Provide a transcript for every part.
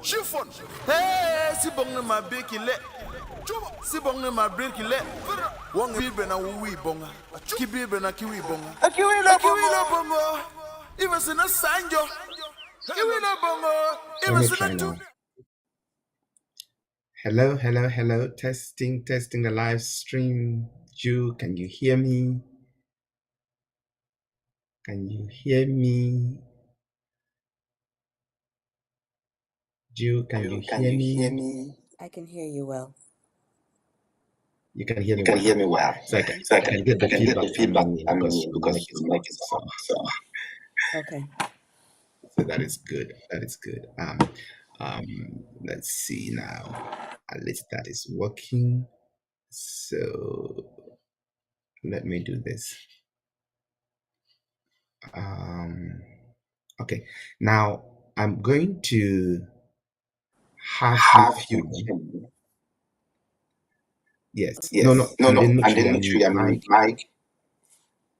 Chiffon. Hey, si bong na mabeki le. Si bong na mabeki le. Wong bibe na wi bonga. Kibibe na kiwi bonga. Kiwi lo bongo. Even sina sanjo. Kiwi lo bongo. Even sina tu. Hello. Testing the live stream. Ju, can you hear me? Ju, can you hear me? I can hear you well. You can hear me well. So I can get the feedback because the mic is off. So. Okay. So that is good. Let's see now. At least that is working. So let me do this. Okay. Now I'm going to have you. Yes. No. And then make sure your mic.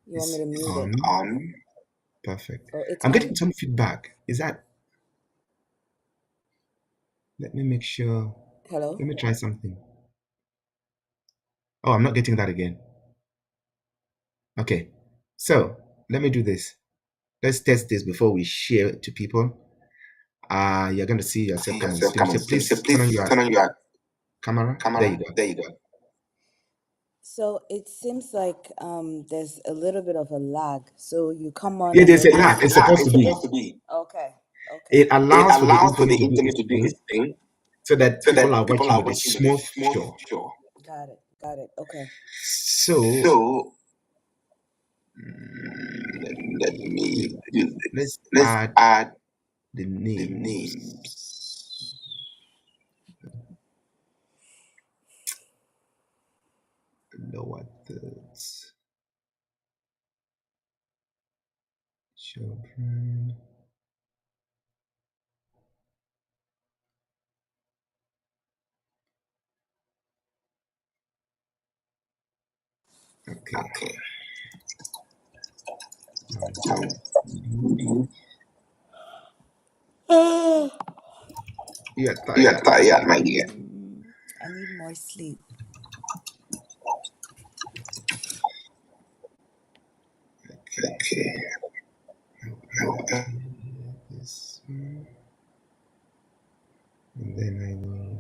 You want me to mute it? On. Perfect. Oh, it's I'm on. getting some feedback. Is that? Let me make sure. Hello? Let me try something. Oh, I'm not getting that again. Okay. So let me do this. Let's test this before we share it to people. You're going to see yourself come on screen. Please turn on your camera. There you go. So it seems like there's a little bit of a lag. So you come on. Yeah, there's a lag. It's supposed to be. Okay. It allows for the internet to do its thing, so that people are watching with a smooth show. Got it. Okay. So let's add the names. Lower thirds. Children. Okay. You're tired, my dear. I need more sleep. Okay. This one. And then I will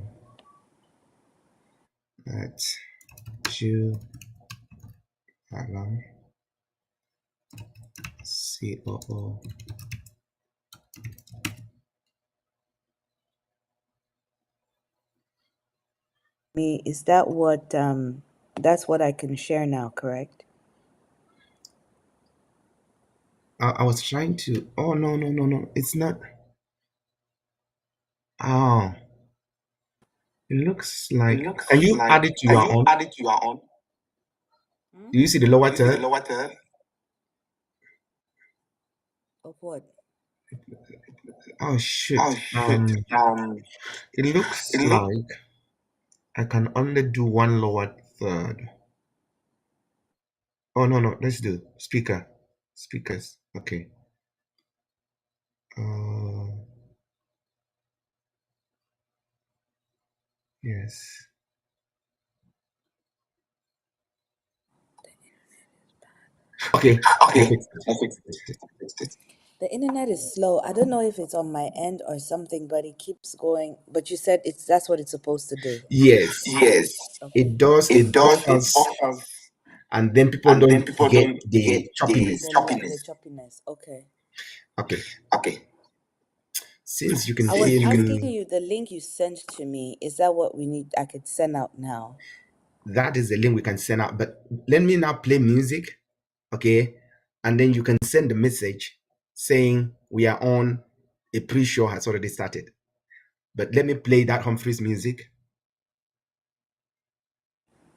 add Jew alarm COO. Is that what that's what I can share now, correct? I was trying to. Oh no! It's not. Oh, it looks like. Can you add it to your own? Do you see the lower third? Of what? Oh shit! It looks like I can only do one lower third. Oh no! Let's do speakers. Okay. Yes. Okay. The internet is slow. I don't know if it's on my end or something, but it keeps going. But you said that's what it's supposed to do. Yes. Okay. It does. It offers, and then people don't get the choppiness. The choppiness. Okay. Since you can I was hear asking me, you the link you sent to me. Is that what we need? I could send out now. that is the link we can send out. But let me now play music, okay? And then you can send the message saying we are on. A pre-show has already started. But let me play that Humphreys music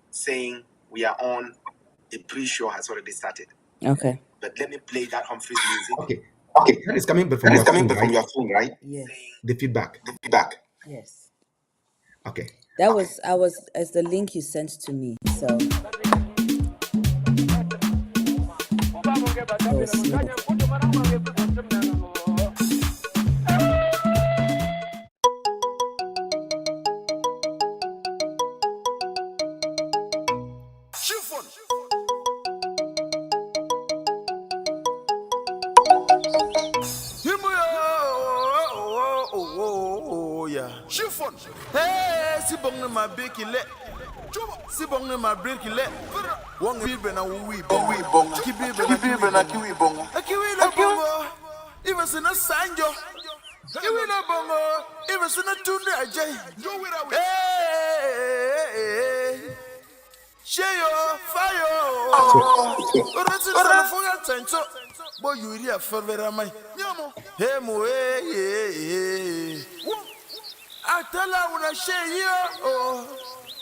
saying we are on. A pre-show has already started. Okay. But let me play that Humphreys music. Okay. Okay. That is coming from That is your coming phone, from right? your phone, right? Yes. The feedback. The feedback. Yes. Okay. That was as the link you sent to me. So it was smooth. Chiffon. Yeah. Chiffon. Hey, si bong ma beki le. Si bong ma breki le. Wong bibe na wi bong. Kibibe na kiwi bong. Kiwi na bongo. Even sin a sanjo. Kiwi na bongo. Even sin a tunde ajay. Hey. Share fire. Boy, you hear for very much. Hey, mo, hey. I tell her when I share here. Oh,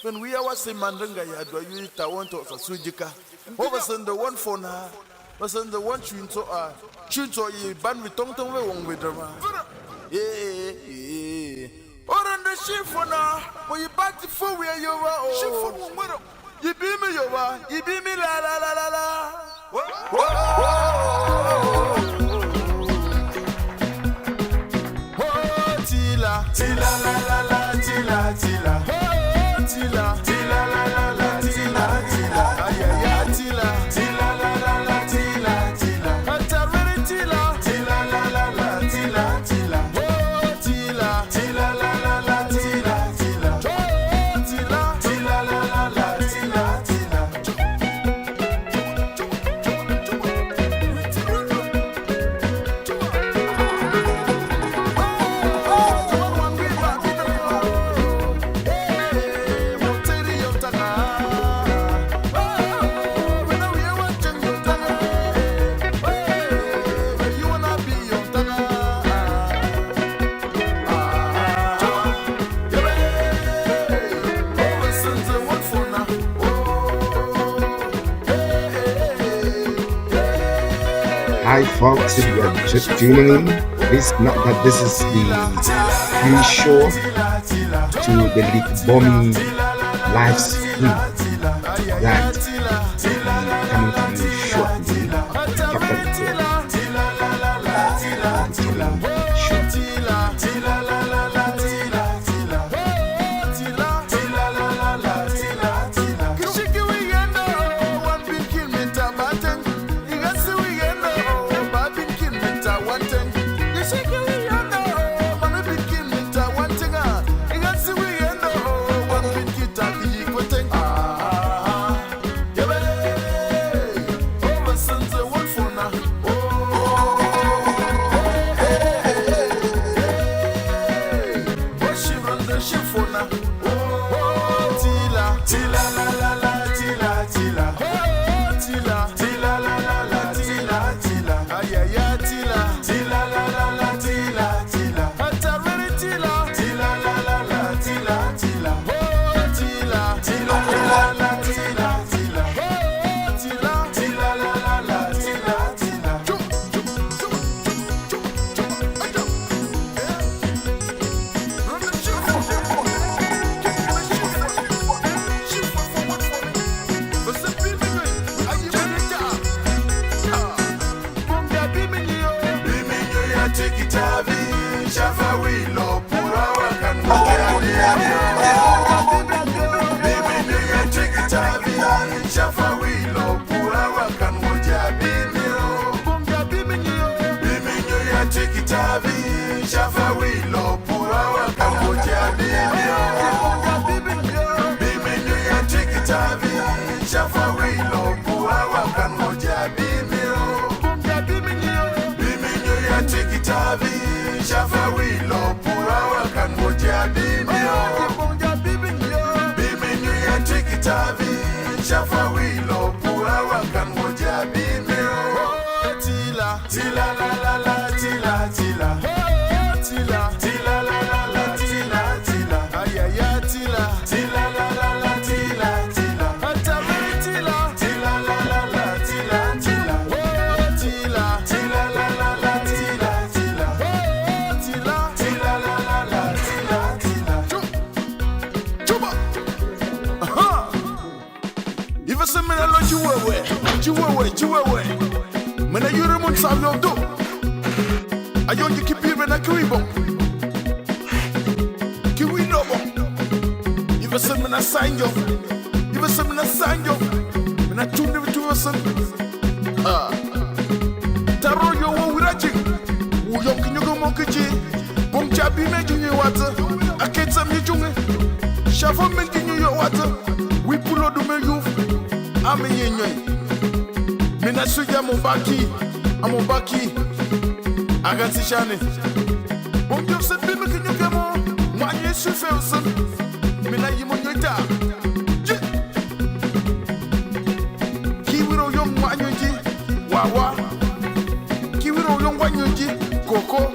when we are watching Mandanga, you want to Sujika. What was in the one for now? Was in the one chunto, you ban with Tongue Tongue with them. Yeah. Or on the ship for now, when you back to full where you are. You be me, you be me, la la la la la. Tila, tila la la la, tila, tila. Tila, tila la la la, tila, tila. Ay ay ay, tila, tila la la la, tila, tila. Ataveri tila, tila la la la, tila, tila. Tila, tila la la la, tila, tila. Tila, tila la la la, tila, tila. Hi, folks. If you are just tuning in, please note that this is the pre-show to the Litbomi live stream that coming to you shortly. Chiwewe. Mena yure mun sa yo do. Ayo you keep even a kiwi bon. Kiwi no bon. You was mena sign yo. You was mena sign yo. Mena tune to us. Taro yo wo wiraji. Wo yo kinyo go monkeji. Bom chabi me kinyo wata. Aketsa mi junge. Shafo me kinyo yo wata. We pull out the me you. I'm in Mina suja mubaki, amubaki, agati shani. Bonjour se bime kinyo kemo, mwanye sufe usun. Mina yimo nyoita. Kiwiro yong mwanyonji, wawa. Kiwiro yong wanyoji, koko.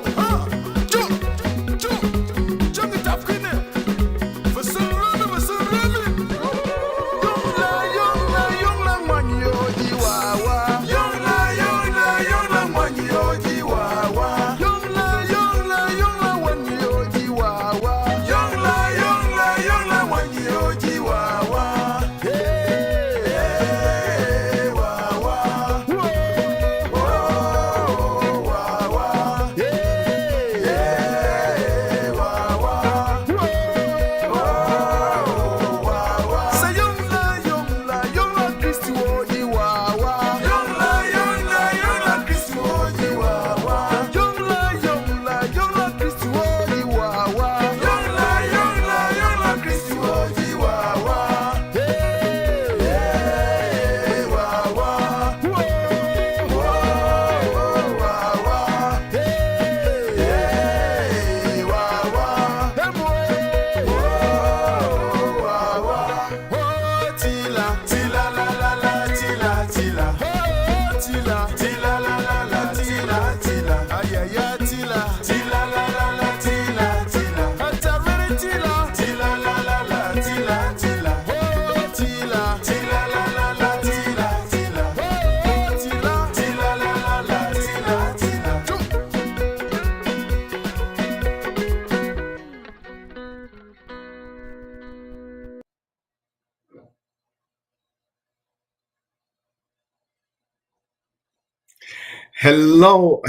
Hello,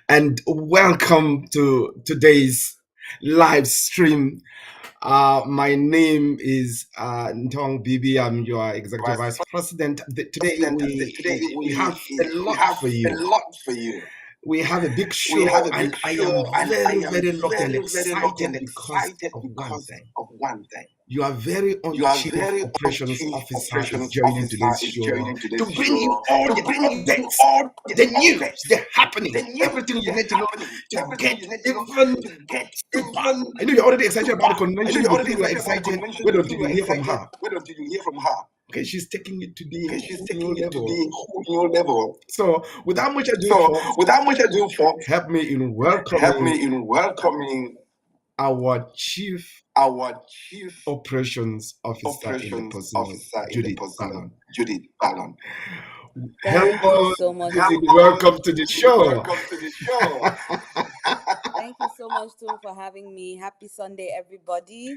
and welcome to today's live stream. My name is Ntong Bibi. I'm your executive vice president. Today we have a lot for you. We have a big show, and I am very lucky and excited because of one thing. Your very own chief operations officer is joining today's show to bring you all the updates, the news, the happening, everything you need to know to get even. I know you're already excited about the convention. You think you're excited. Wait until you hear from her. Okay, she's taking it to the whole level. So, without much ado, folks, help me in welcoming our chief operations officer in the person of Judith Ballon. Thank you so much. Welcome to the show. Thank you so much too for having me. Happy Sunday, everybody.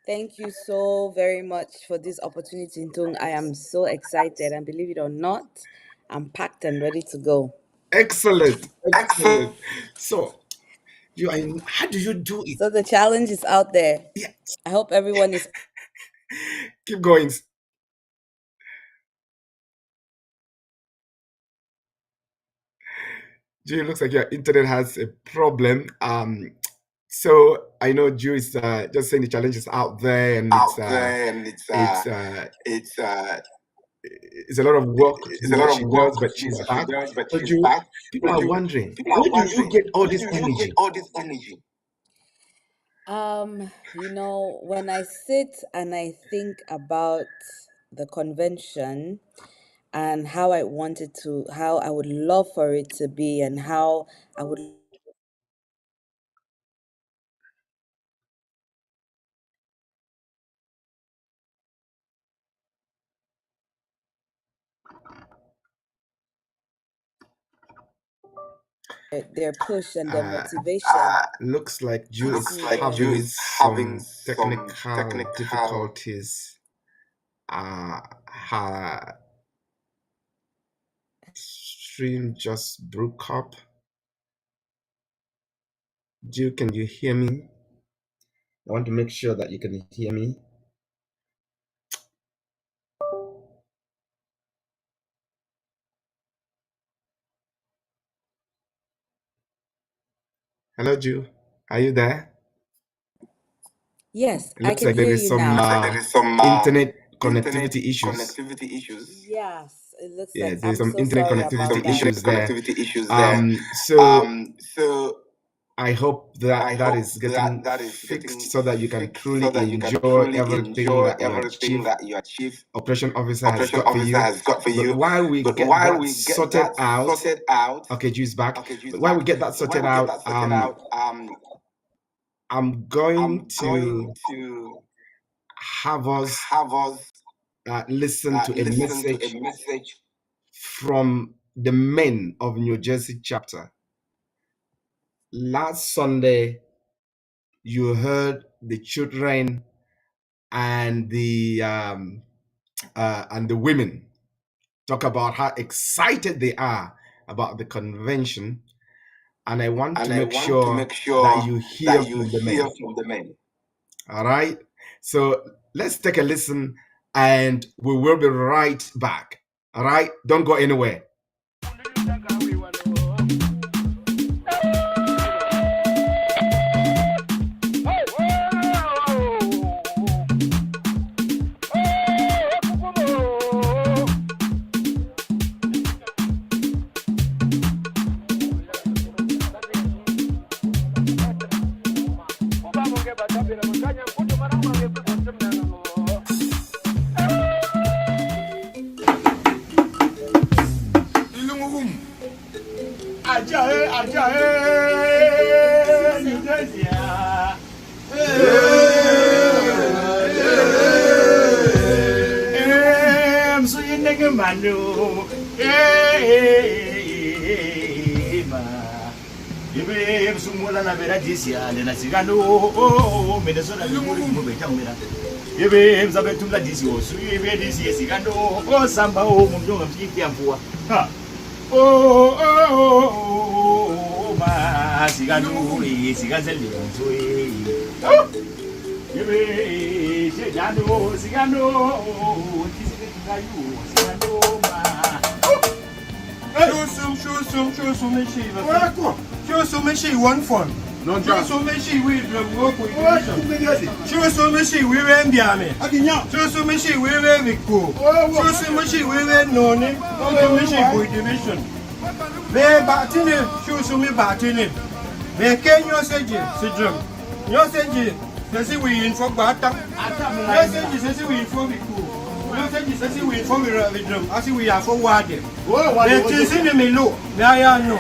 Thank you so very much for this opportunity, Ntung. I am so excited, and believe it or not, I'm packed and ready to go. Excellent. So, how do you do it? So the challenge is out there. Yes. I hope everyone is. Keep going. Ju, it looks like your internet has a problem. So I know Ju is just saying the challenge is out there, and it's a lot of work. It's a lot of work, but she's back. So Ju, people are wondering, where do you get all this energy? When I sit and I think about the convention and how I would love for it to be, and how I would their push and their motivation. Looks like Ju is having some technical difficulties. Her stream just broke up. Jill, can you hear me? I want to make sure that you can hear me. Hello, Jill. Are you there? Yes, It I looks can like there hear is you some now. internet connectivity issues. Yes, it looks Yeah, like. there's I'm some so internet sorry connectivity about that. issues there. So I hope that that is getting fixed so that you can truly enjoy everything that your chief operation officer has got for you. But while we get that sorted out, okay, Juice back. But while we get that sorted out, I'm going to have us listen to a message from the men of New Jersey chapter. Last Sunday, you heard the children and the women talk about how excited they are about the convention, and I want to make sure that you hear from the men. All right, so let's take a listen, and we will be right back. All right, don't go anywhere. One fun. No job. So me she we work with division. So me she we run biame. So me she we run Vico. So me she we run Noni. So me she with division. Me batini. So me batini. Me Kenyo seji. Sidrum. Yo seji. Sesi we in for bata. Yo seji sesi we in for Vico. Yo seji sesi we in for Vidrum. Asi we are for wade. Me chisi me lo. Me aya no.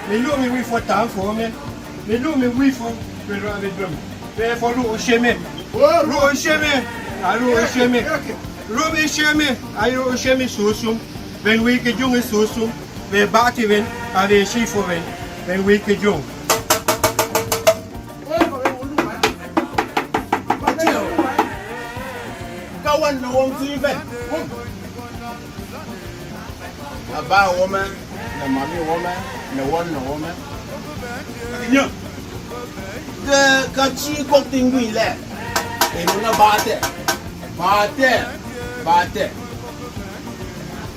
Me lo me we for time for me. Me do me we for Vidrum. Me for lo sheme. Lo sheme. Alo sheme. Lo me sheme. Ayo sheme sosum. Ben we ke jung sosum. Me bati ven. Ave shi for ven. Ben we ke jung. Kawan no one to event. About woman, the mommy woman, the one no woman. The Kachi cooking we left. They don't know about it. Bate.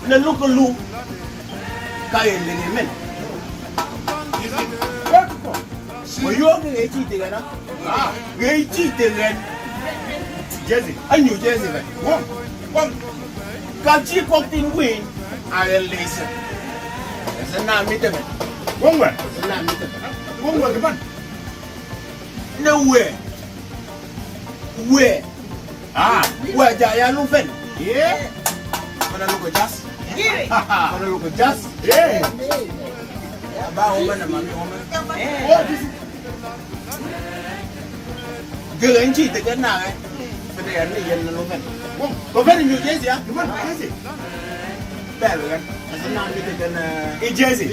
The local loop. Kayan Lineman. Were you on the 80 together? Ah, 80 together. Jersey. I knew Jersey. One. Kachi cooking win. I listen. It's a name meeting. One way. It's a name meeting. One way, man. Nowhere. Where? Where Jayanu Fen? Yeah. Wanna look at just? Yeah. Wanna look at just? Yeah. About woman and mommy woman. What is it? Girl ain't cheated again now, eh? But they are not yet no Fen. Go very New Jersey, yeah? You want Jersey? Better, eh? As a non meeting in Jersey.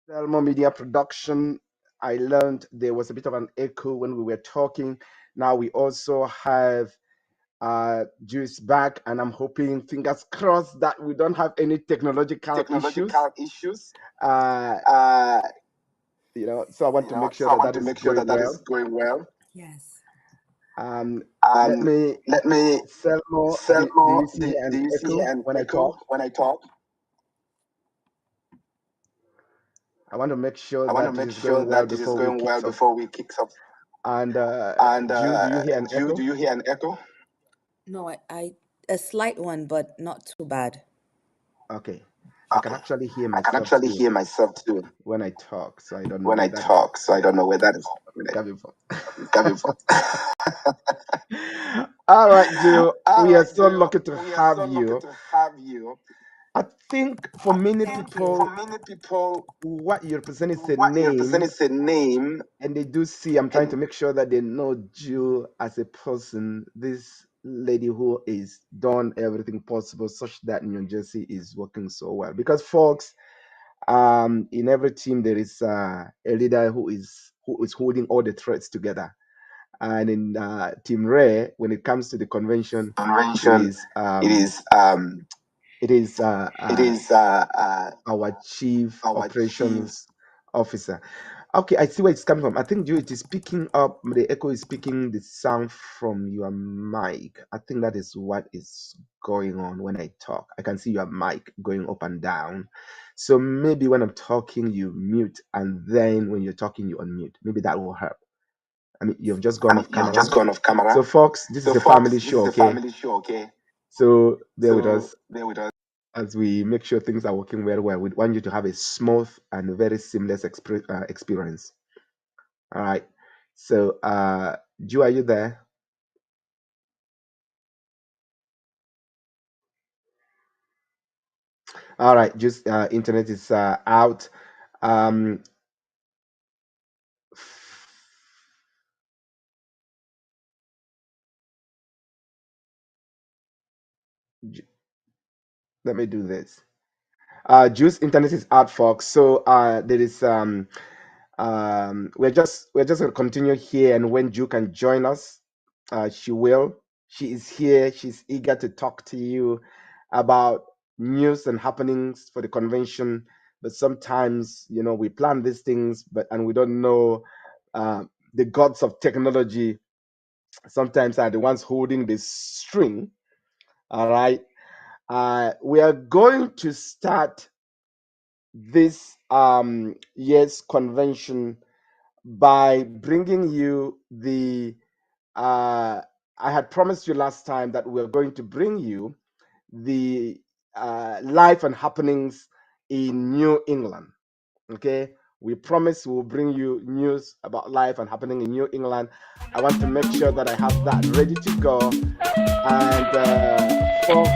Selmo Media Production. I learned there was a bit of an echo when we were talking. Now we also have Juice back, and I'm hoping, fingers crossed, that we don't have any technological issues. So I want to make sure that is going well. Yes. Let me, Selmo, do you see an echo when I talk? I want to make sure that it is going well before we kick off. And Ju, do you hear an echo? No, I a slight one, but not too bad. Okay. I can actually hear myself too when I talk, so I don't know where that is coming from. All right, Ju, we are so lucky to have you. I think for many people, what you represent is a name, and they do see. I'm trying to make sure that they know Ju as a person. This lady who is done everything possible such that New Jersey is working so well. Because folks, in every team there is a leader who is holding all the threads together. And in Team Ray, when it comes to the convention, it is our chief operations officer. Okay, I see where it's coming from. I think it is picking up, the echo is picking the sound from your mic. I think that is what is going on when I talk. I can see your mic going up and down. So maybe when I'm talking, you mute, and then when you're talking, you unmute. Maybe that will help. I mean, you've just gone off camera. So folks, this is a family show, okay? So bear with us as we make sure things are working very well. We want you to have a smooth and very seamless experience. All right. So, Ju, are you there? All right. Just internet is out. Let me do this. Juice internet is out, folks. So there is we're just gonna continue here, and when Ju can join us, she will. She is here. She's eager to talk to you about news and happenings for the convention. But sometimes, we plan these things, and we don't know the gods of technology. Sometimes are the ones holding the string. All right. We are going to start this year's convention by bringing you the I had promised you last time that we're going to bring you the life and happenings in New England. Okay, we promise we'll bring you news about life and happening in New England. I want to make sure that I have that ready to go. And folks,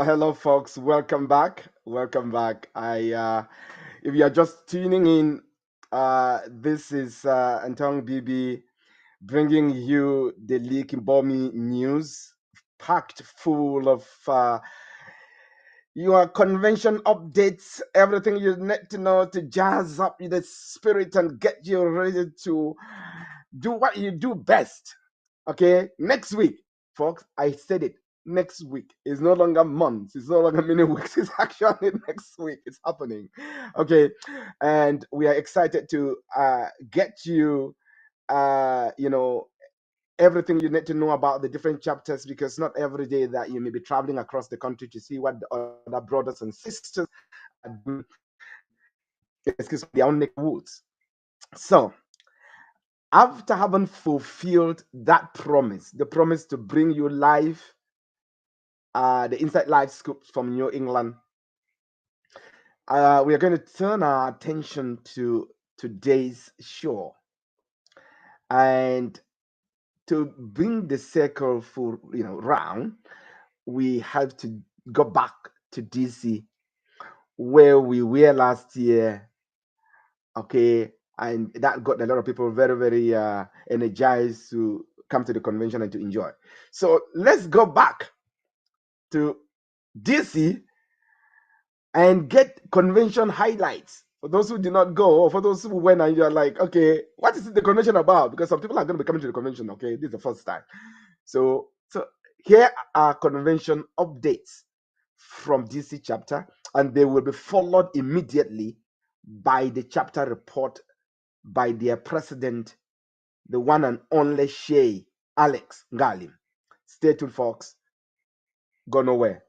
Hello, folks. Welcome back. Welcome back. If you are just tuning in, this is Antong BB bringing you the Leak Bomi news, packed full of your convention updates, everything you need to know to jazz up the spirit and get you ready to do what you do best. Okay, next week, folks, I said it. Next week is no longer months, it's no longer many weeks, it's actually next week. It's happening. Okay, and we are excited to get you, everything you need to know about the different chapters, because not every day that you may be traveling across the country to see what the other brothers and sisters are doing, excuse me, their own neck woods. So, after having fulfilled that promise, the promise to bring you live, the Inside Live scoops from New England, we are going to turn our attention to today's show. And to bring the circle full, round, we have to go back to DC, where we were last year. Okay, and that got a lot of people very, very energized to come to the convention and to enjoy. So let's go back to DC and get convention highlights for those who did not go, or for those who went and you're like, okay, what is the convention about? Because some people are going to be coming to the convention. Okay, this is the first time. So here are convention updates from DC chapter, and they will be followed immediately by the chapter report by their president, the one and only Shay Alex Ngalim. Stay tuned, folks. Go nowhere.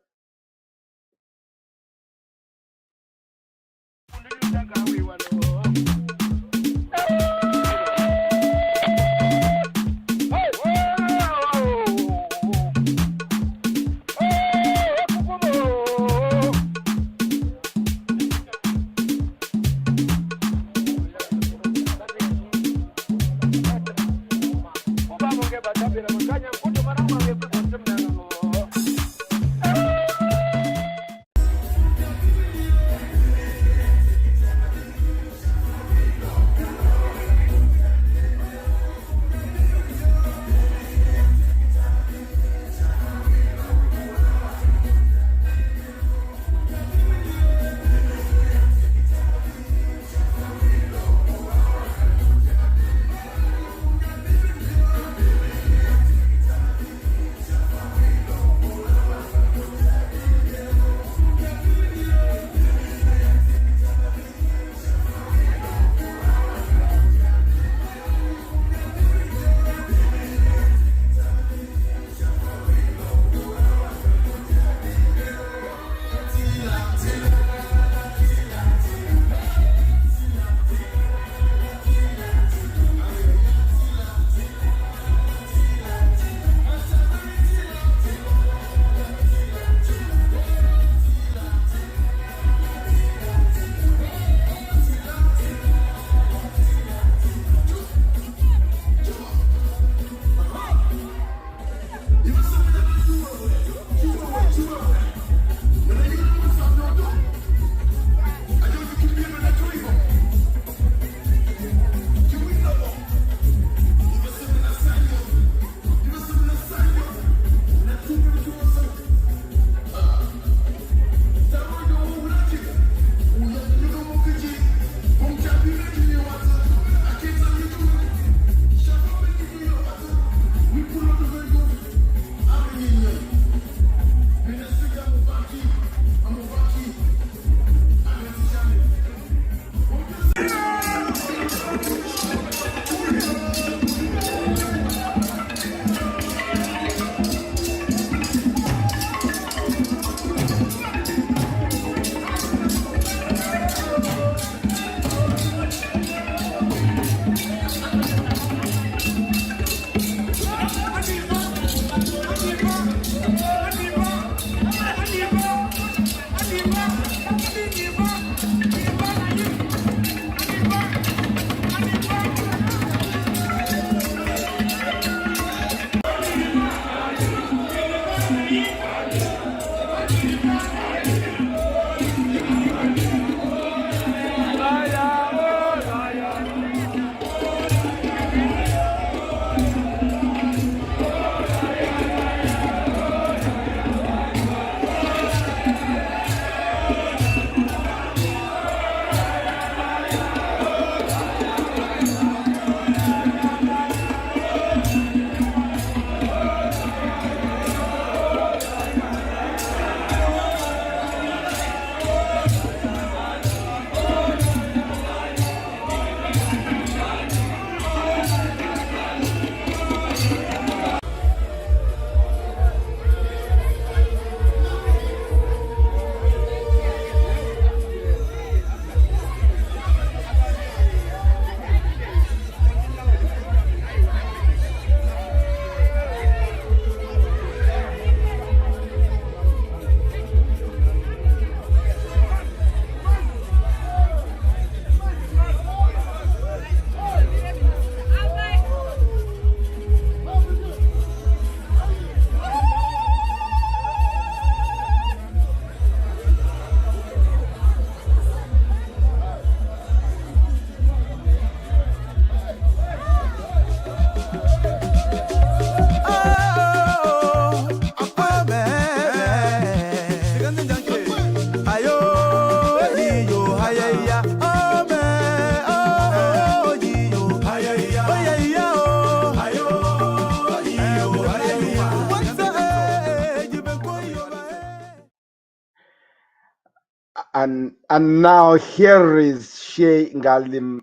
And now here is Shay Ngalim,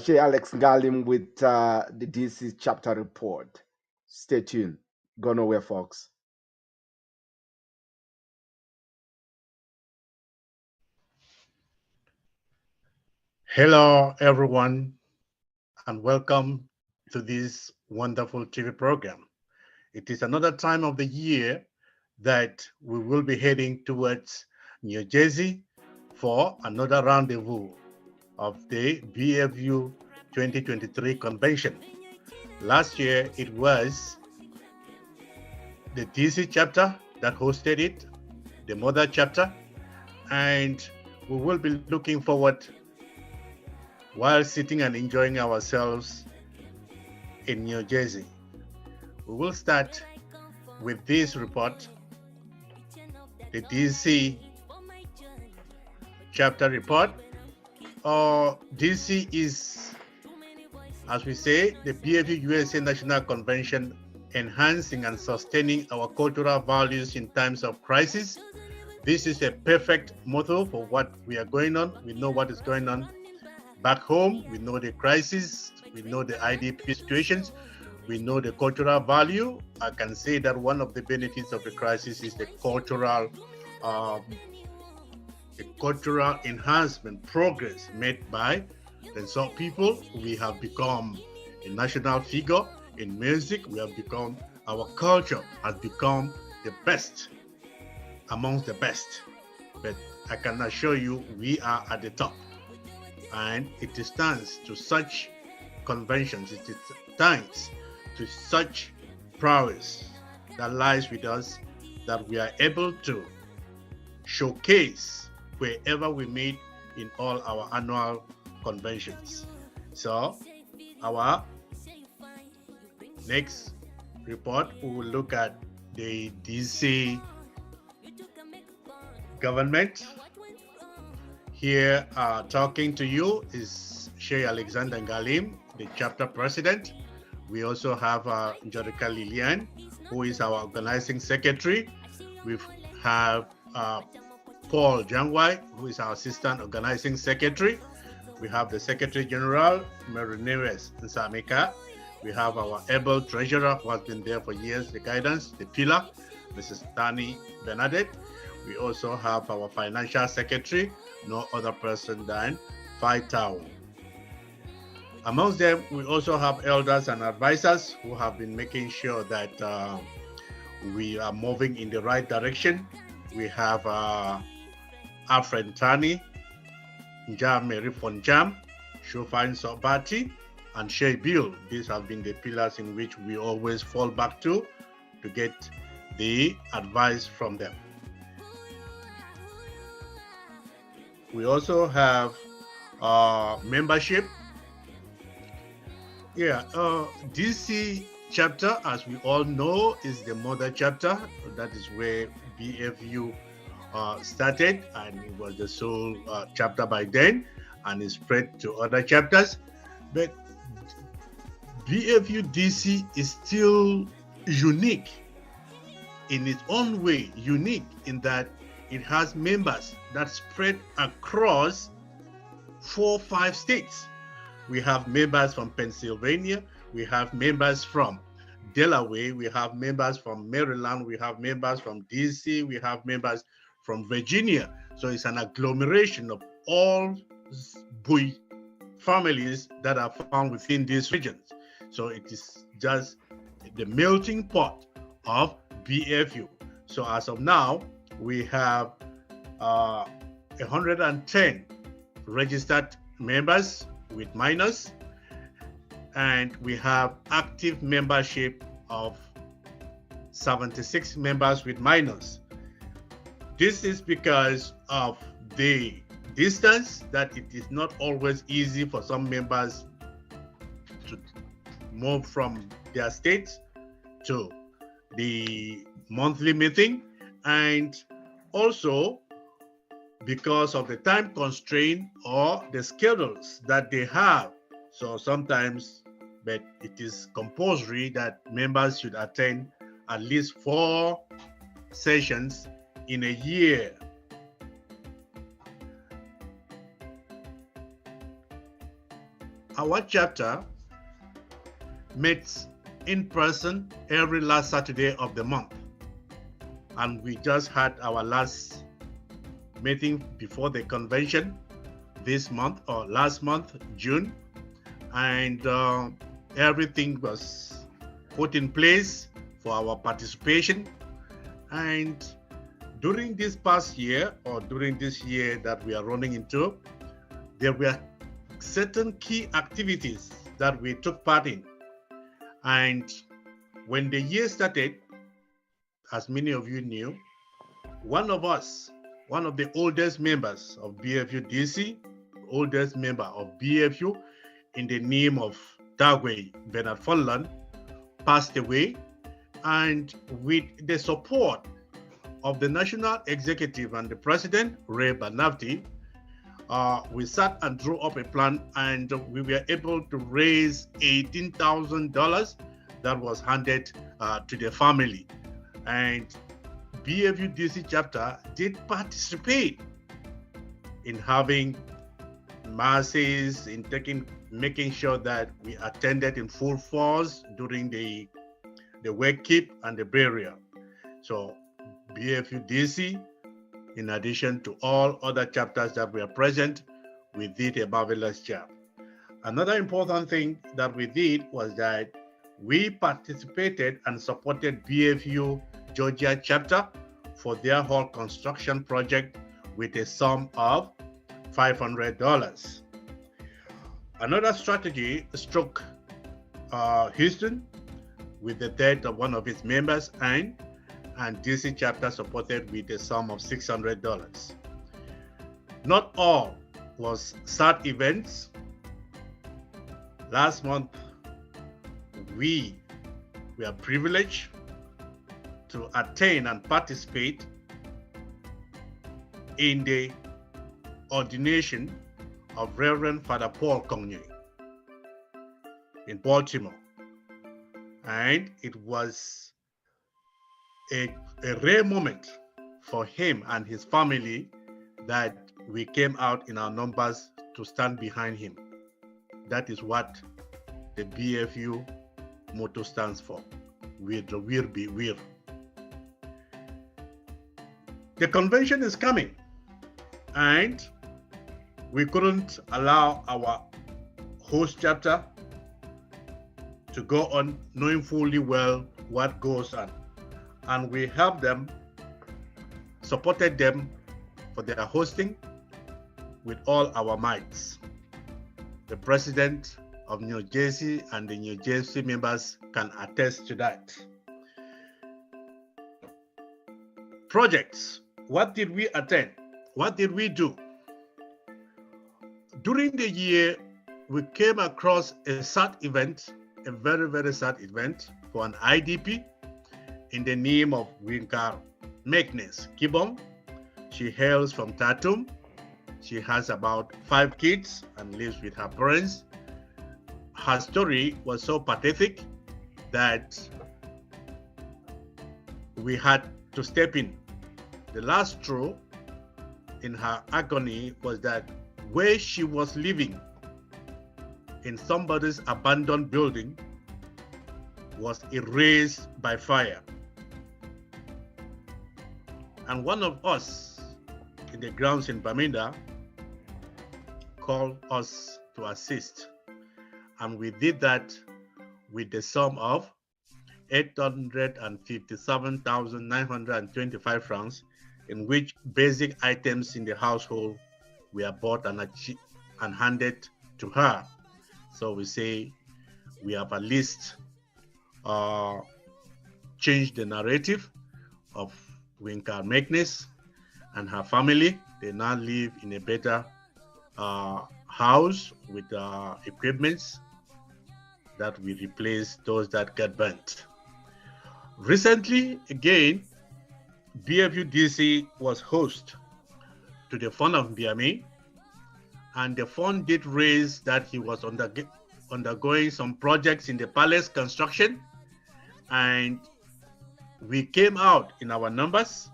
Shay Alex Ngalim with the DC chapter report. Stay tuned. Go nowhere, folks. Hello, everyone, and welcome to this wonderful TV program. It is another time of the year that we will be heading towards New Jersey for another rendezvous of the BFU 2023 convention. Last year, it was the DC chapter that hosted it, the mother chapter, and we will be looking forward while sitting and enjoying ourselves in New Jersey. We will start with this report, the DC chapter report. DC is, as we say, the BFU-USA National Convention, enhancing and sustaining our cultural values in times of crisis. This is a perfect motto for what we are going on. We know what is going on back home. We know the crisis. We know the IDP situations. We know the cultural value. I can say that one of the benefits of the crisis is the cultural enhancement progress made by the Nsot people. We have become a national figure in music. We have become, our culture has become the best amongst the best. But I can assure you, we are at the top. And it is thanks to such conventions, it is thanks to such prowess that lies with us that we are able to showcase wherever we meet in all our annual conventions. So our next report, we will look at the DC government. Here talking to you is Shay Alexander Ngalim, the chapter president. We also have Jerica Lilian, who is our organizing secretary. We have Paul Jangwai, who is our assistant organizing secretary. We have the secretary general, Mary Neves Nsamika. We have our able treasurer, who has been there for years, the guidance, the pillar, Mrs. Tani Bernadette. We also have our financial secretary, no other person than Phi Tao. Amongst them, we also have elders and advisors who have been making sure that we are moving in the right direction. We have Alfred Tani, Njam Mary Fonjam, Shofan Sobati, and Shay Bill. These have been the pillars in which we always fall back to get the advice from them. We also have membership. DC chapter, as we all know, is the mother chapter. That is where BFU started, and it was the sole chapter by then, and it spread to other chapters. But BFU DC is still unique in its own way, unique in that it has members that spread across 4-5 states. We have members from Pennsylvania, we have members from Delaware, we have members from Maryland, we have members from DC, we have members from Virginia. So it's an agglomeration of all Bui families that are found within these regions. So it is just the melting pot of BFU. So as of now, we have 110 registered members with minors, and we have active membership of 76 members with minors. This is because of the distance, that it is not always easy for some members to move from their states to the monthly meeting, and also because of the time constraint or the schedules that they have. So sometimes, but it is compulsory that members should attend at least 4 sessions in a year. our chapter meets in person every last Saturday of the month. And we just had our last meeting before the convention this month or last month, June. And everything was put in place for our participation. And during this past year, or during this year that we are running into, there were certain key activities that we took part in. And when the year started, as many of you knew, one of the oldest members of BFU-DC, oldest member of BFU, in the name of Dagwe Bernard Folland, passed away. And with the support of the National Executive and the President, Ray Banafti, we sat and drew up a plan, and we were able to raise $18,000 that was handed to the family. And BFU-DC chapter did participate in having masses, in making sure that we attended in full force during the wake keep and the burial. So BFU-DC, in addition to all other chapters that were present, we did a marvelous job. Another important thing that we did was that we participated and supported BFU Georgia chapter for their whole construction project with a sum of $500. Another strategy struck Houston with the death of one of its members, and DC chapter supported with a sum of $600. Not all was sad events. Last month, we were privileged to attain and participate in the ordination of Reverend Father Paul Konye in Baltimore. And it was a rare moment for him and his family that we came out in our numbers to stand behind him. That is what the BFU motto stands for. Wir be wir. The convention is coming, and we couldn't allow our host chapter to go on knowing fully well what goes on. And we helped them, supported them for their hosting with all our mights. The president of New Jersey and the New Jersey members can attest to that. Projects. What did we attend? What did we do? During the year, we came across a sad event, a very, very sad event for an IDP in the name of Winkar Magnus Kibong. She hails from Tatum. She has about 5 kids and lives with her parents. Her story was so pathetic that we had to step in. The last straw in her agony was that where she was living in somebody's abandoned building was erased by fire. And one of us in the grounds in Bermuda called us to assist. And we did that with the sum of 857,925 francs, in which basic items in the household were bought and handed to her. So we say we have at least changed the narrative of Winkar Magnus and her family. They now live in a better house with equipments that we replace those that get burnt. Recently, again, BFU-DC was host to the fund of Biami, and the fund did raise that he was undergoing some projects in the palace construction, and we came out in our numbers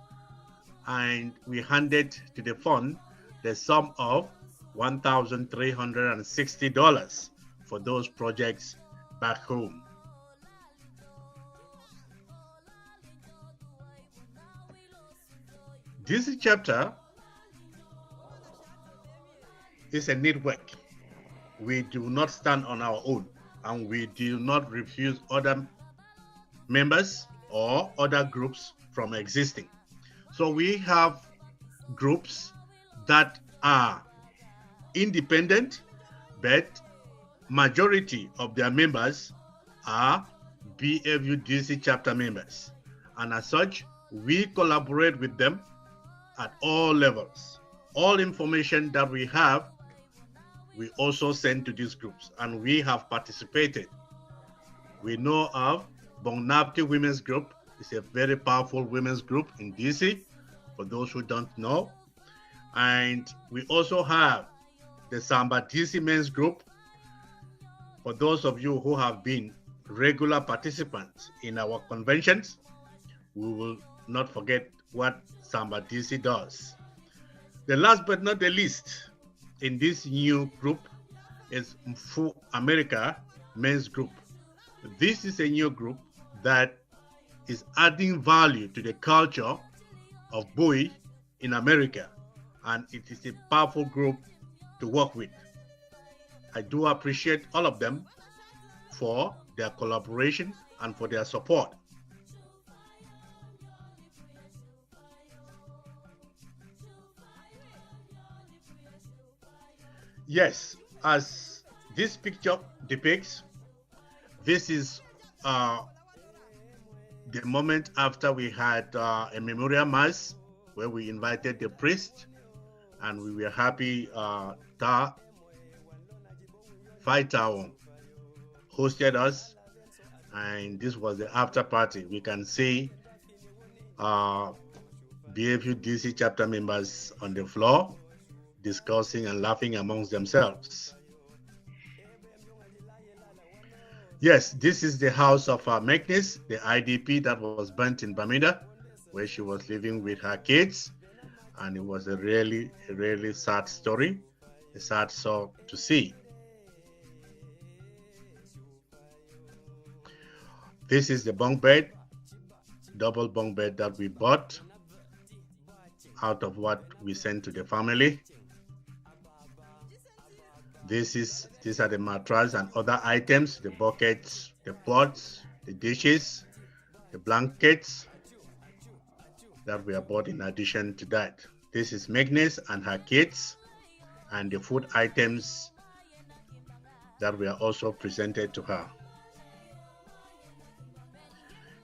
and we handed to the fund the sum of $1,360 for those projects back home. This chapter is a network. We do not stand on our own, and we do not refuse other members or other groups from existing. So we have groups that are independent, but majority of their members are BFU-DC chapter members. And as such, we collaborate with them at all levels. All information that we have, we also send to these groups, and we have participated. We know of Bongnapti Women's Group. It's a very powerful women's group in DC, for those who don't know. And we also have the Samba DC Men's Group. For those of you who have been regular participants in our conventions, we will not forget what Samba DC does. The last but not the least in this new group is Mfu America Men's Group. This is a new group that is adding value to the culture of Bowie in America, and it is a powerful group to work with. I do appreciate all of them for their collaboration and for their support. Yes, as this picture depicts, this is the moment after we had a memorial mass where we invited the priest, and we were happy that Faitawon hosted us, and this was the after party. We can see BFU-DC chapter members on the floor discussing and laughing amongst themselves. Yes, this is the house of Magnus, the IDP that was burnt in Bermuda, where she was living with her kids. And it was a really sad story, a sad song to see. This is the bunk bed, double bunk bed that we bought out of what we sent to the family. These are the mattress and other items, the buckets, the pots, the dishes, the blankets that we have bought in addition to that. This is Magnus and her kids, and the food items that were also presented to her.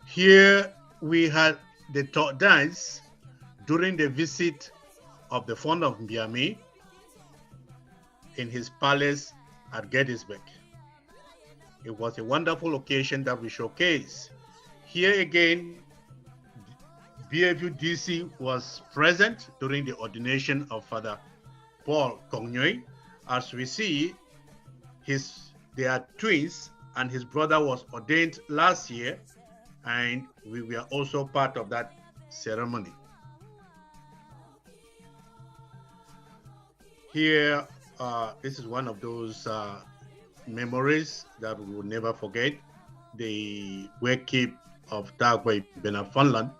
Here we had the talk dance during the visit of the founder of Mbiami in his palace at Gettysburg. It was a wonderful occasion that we showcased. Here again, BFU-DC was present during the ordination of Father Paul Kongnyoy. As we see, they are twins, and his brother was ordained last year, and we were also part of that ceremony. Here, this is one of those memories that we will never forget. The wakekeep of Dagway Benafunland,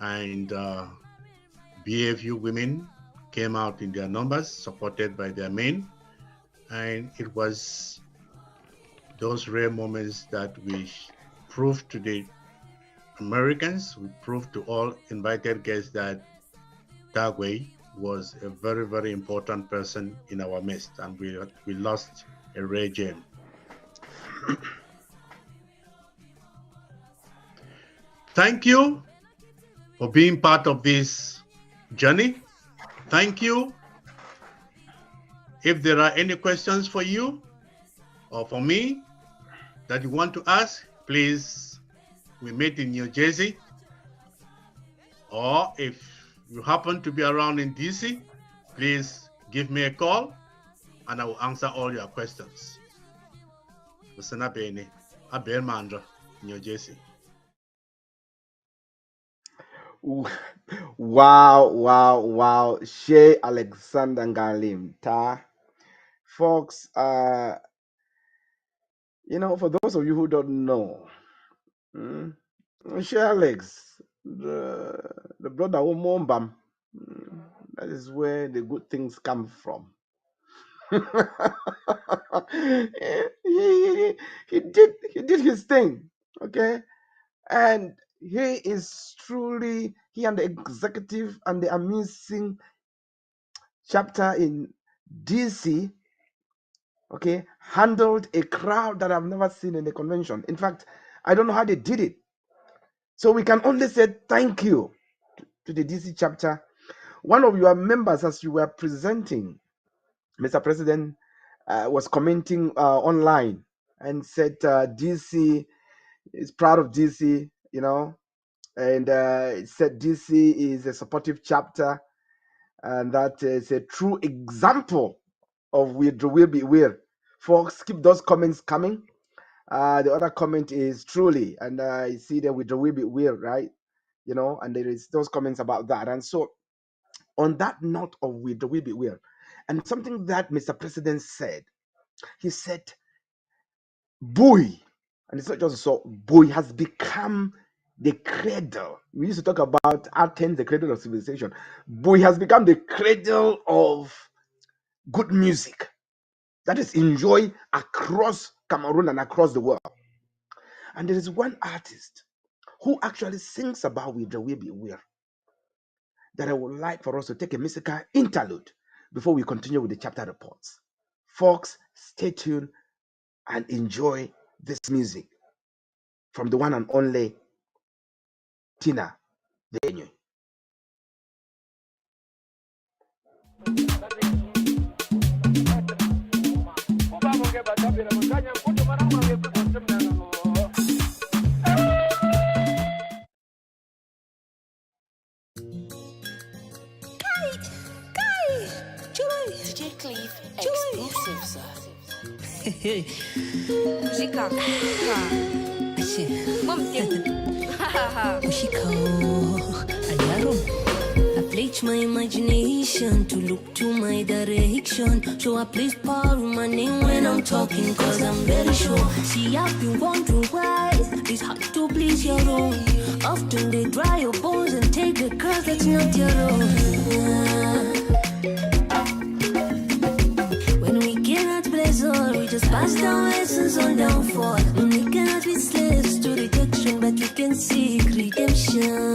and BFU women came out in their numbers, supported by their men. And it was those rare moments that we proved to the Americans, we proved to all invited guests that Dagway was a very important person in our midst, and we lost a rare gem. Thank you for being part of this journey. Thank you. If there are any questions for you or for me that you want to ask, please, we meet in New Jersey. Or if you happen to be around in DC, please give me a call and I will answer all your questions. New Jersey. Wow. Shea Alexander Ngalim. Ta. Folks, For those of you who don't know, share Alex, the brother Omombam, that is where the good things come from. he did his thing, okay, and he is truly, he and the executive and the amazing chapter in DC, okay, handled a crowd that I've never seen in a convention. In fact, I don't know how they did it. So we can only say thank you to the DC chapter. One of your members, as you were presenting, Mr. President, was commenting online and said DC is proud of DC, and it said DC is a supportive chapter, and that is a true example of we will be aware. Folks, keep those comments coming. The other comment is truly, and I see that we will be aware, right? And there is those comments about that. And so on that note of we will be aware, and something that Mr. President said, he said, boy, and it's not just so, boy has become the cradle. We used to talk about Athens, the cradle of civilization. Boy has become the cradle of good music that is enjoyed across Cameroon and across the world. And there is one artist who actually sings about with the way be aware that I would like for us to take a musical interlude before we continue with the chapter reports. Folks, stay tuned and enjoy this music from the one and only Tina Denye. I pledge my imagination to look to my direction. So I place power in my name when I'm talking, cause I'm very sure. See, I've been wondering why it's hard to please your own. Often they dry your bones and take the girl that's not your own. When we cannot pleasure, we just pass down lessons on downfall. When we cannot be slaves to rejection, but we can seek redemption.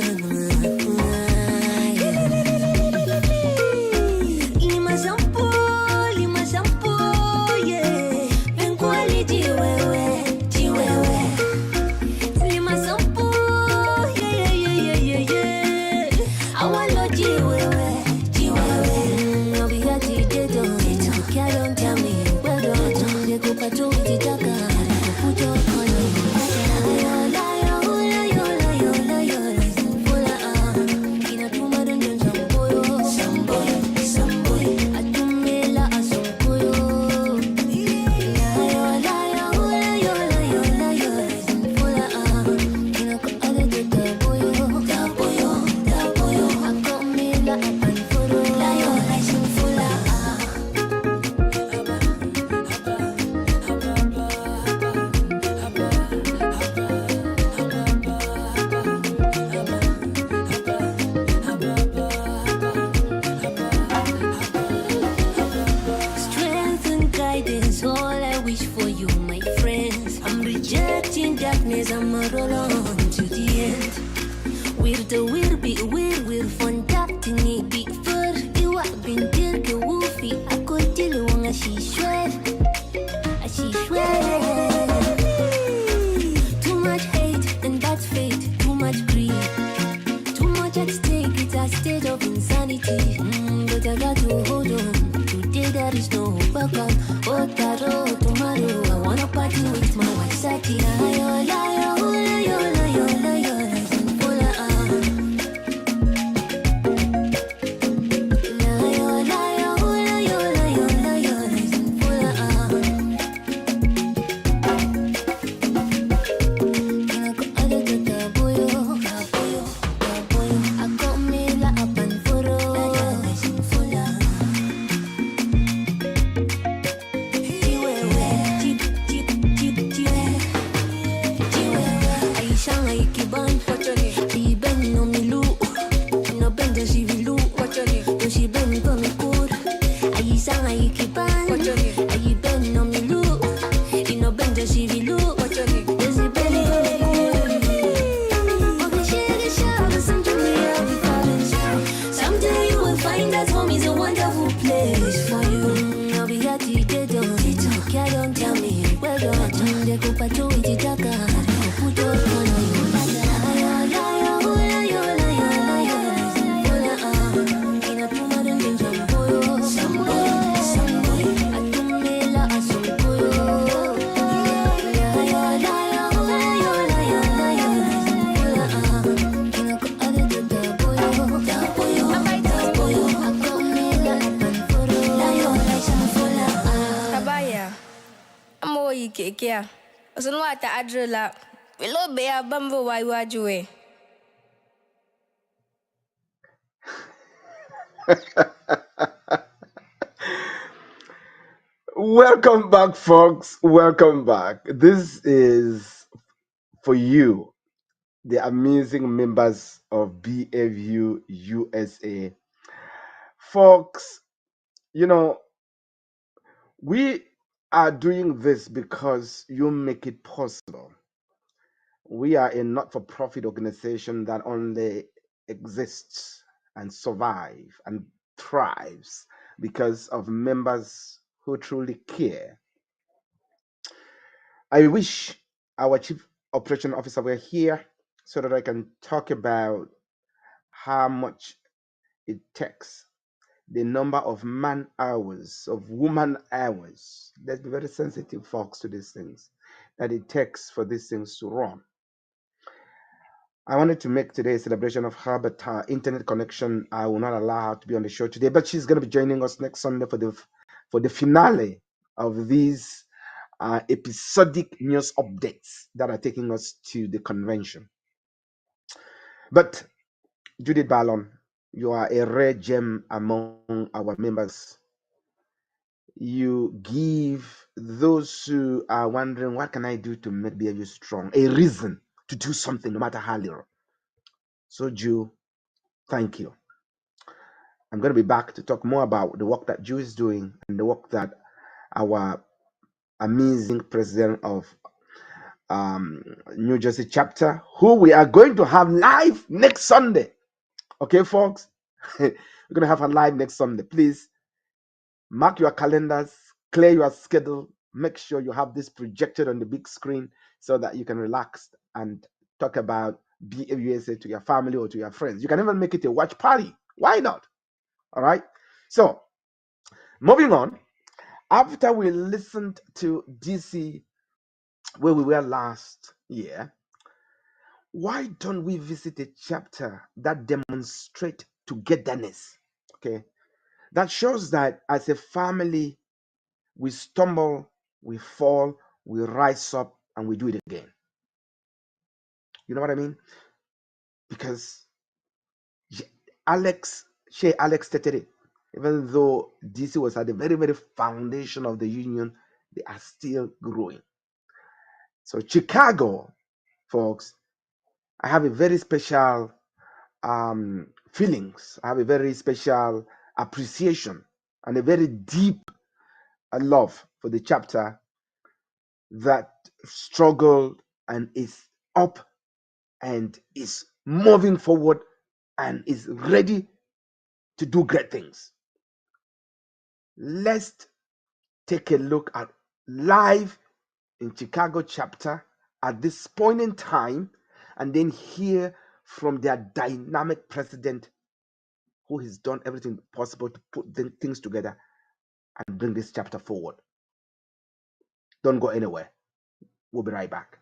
kia. Osun wata adrela. Wilo be a bambo wa wajuwe. Welcome back, folks. Welcome back. This is for you, the amazing members of BFU-USA. Folks, you know, we are doing this because you make it possible. We are a not-for-profit organization that only exists and survives and thrives because of members who truly care. I wish our Chief Operation Officer were here so that I can talk about how much it takes, the number of man hours, of woman hours. Let's be very sensitive, folks, to these things, that it takes for these things to run. I wanted to make today a celebration of her, but her internet connection, I will not allow her to be on the show today. But she's going to be joining us next Sunday for the finale of these episodic news updates that are taking us to the convention. But Judith Ballon, you are a rare gem among our members. You give those who are wondering, what can I do to make BFU strong, a reason to do something, no matter how little. So, Ju, thank you. I'm going to be back to talk more about the work that Ju is doing and the work that our amazing president of New Jersey chapter, who we are going to have live next Sunday. Okay, folks? We're going to have her live next Sunday. Please mark your calendars, clear your schedule, make sure you have this projected on the big screen so that you can relax and talk about BFU-USA to your family or to your friends. You can even make it a watch party. Why not? All right? So, moving on. After we listened to DC where we were last year, why don't we visit a chapter that demonstrates togetherness? Okay, that shows that as a family, we stumble, we fall, we rise up, and we do it again. You know what I mean? Because Alex stated it. Even though DC was at the very, very foundation of the union, they are still growing. So Chicago, folks, I have a very special feelings. I have a very special appreciation and a very deep love for the chapter that struggled and is up and is moving forward and is ready to do great things. Let's take a look at live in Chicago chapter at this point in time, and then hear from their dynamic president who has done everything possible to put things together and bring this chapter forward. Don't go anywhere. We'll be right back.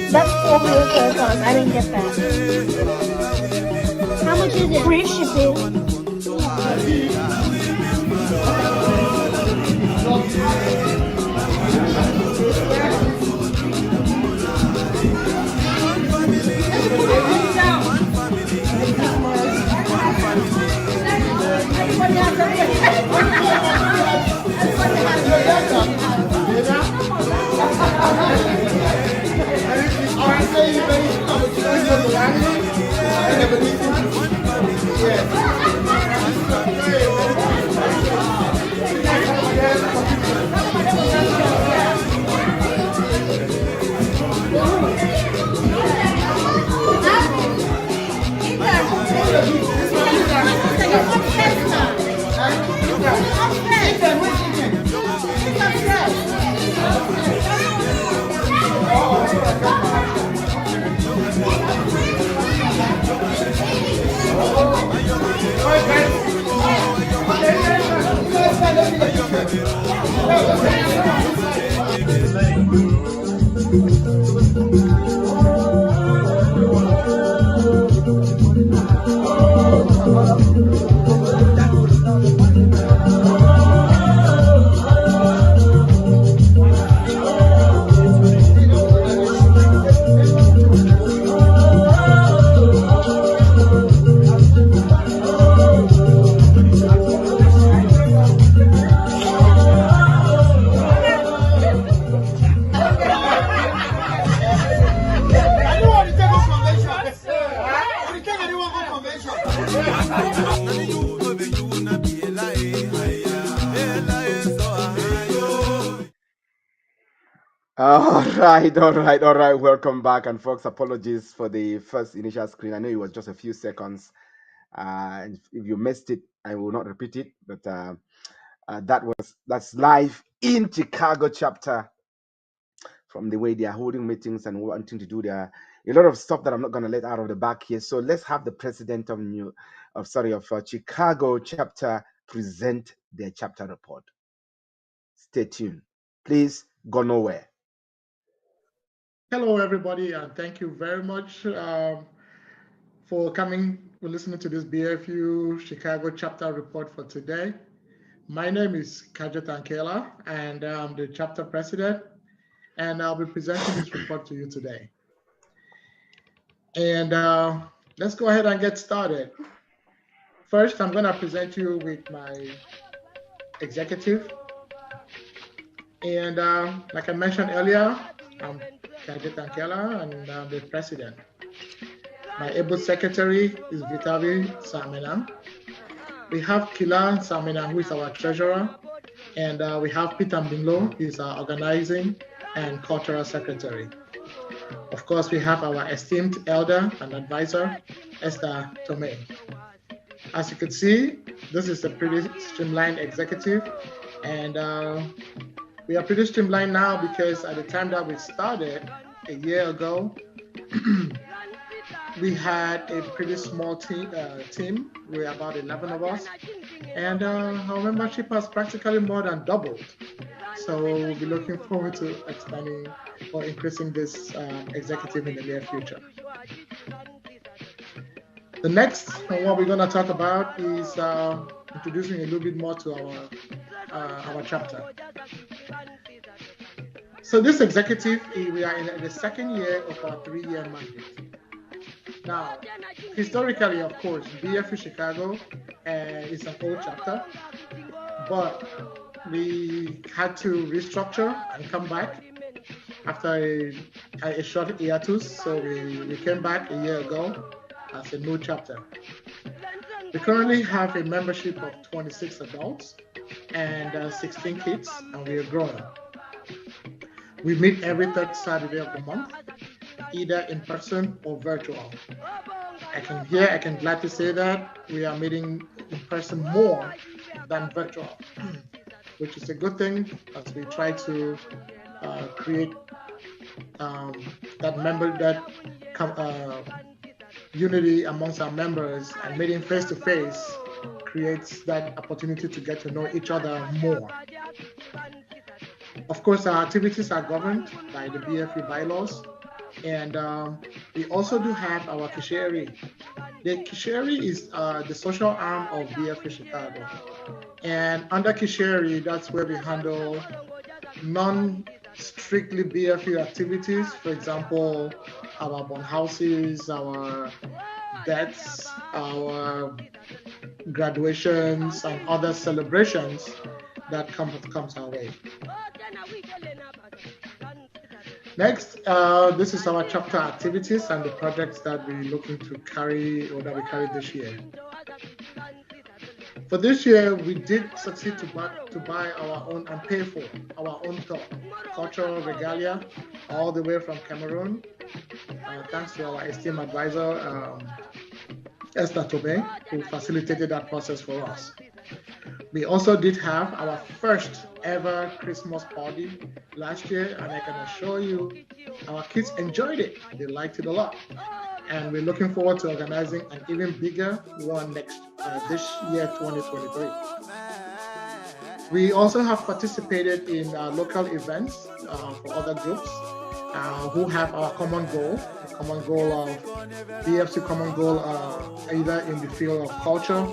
That's $4 I didn't get that. How much is it? Free shipping. All right. Welcome back, and folks, apologies for the first initial screen. I know it was just a few seconds. If you missed it, I will not repeat it. But that's live in Chicago chapter. From the way they are holding meetings and wanting to do a lot of stuff that I'm not going to let out of the back here. So let's have the president of Chicago chapter present their chapter report. Stay tuned. Please go nowhere. Hello, everybody, and thank you very much for coming, for listening to this BFU Chicago chapter report for today. My name is Kajet Ankela, and I'm the chapter president, and I'll be presenting this report to you today. And let's go ahead and get started. First, I'm going to present you with my executive. And like I mentioned earlier, I'm Kajet Ankela, and I'm the president. My able secretary is Vitavi Samena. We have Kila Samena, who is our treasurer, and we have Peter Mbinglo, who is our organizing and cultural secretary. Of course, we have our esteemed elder and advisor, Esther Tomei. As you can see, this is a pretty streamlined executive, and we are pretty streamlined now because at the time that we started a year ago, we had a pretty small team. We were about 11 of us, and our membership has practically more than doubled. So we'll be looking forward to expanding or increasing this executive in the near future. The next what we're going to talk about is introducing a little bit more to our chapter. So this executive, we are in the second year of our 3-year mandate. Now, historically, of course, BFU Chicago is an old chapter, but we had to restructure and come back after a short hiatus. So we came back a year ago as a new chapter. We currently have a membership of 26 adults and 16 kids, and we are growing. We meet every third Saturday of the month, either in person or virtual. I can gladly say that we are meeting in person more than virtual, which is a good thing as we try to create unity amongst our members, and meeting face to face creates that opportunity to get to know each other more. Of course, our activities are governed by the BFU bylaws, and we also do have our Kisheri, The Kisheri is the social arm of BFU Chicago. And under Kisheri, that's where we handle non-strictly BFU activities. For example, our bond houses, our deaths, our graduations, and other celebrations that comes our way. Next, this is our chapter activities and the projects that we're looking to carry or that we carried this year. For this year, we did succeed to buy our own and pay for our own cultural regalia all the way from Cameroon, thanks to our esteemed advisor, Esther Tobe, who facilitated that process for us. We also did have our first ever Christmas party last year, and I can assure you our kids enjoyed it. They liked it a lot. And we're looking forward to organizing an even bigger one this year, 2023. We also have participated in local events for other groups who have our common goal, the common goal of BFC common goal, either in the field of culture,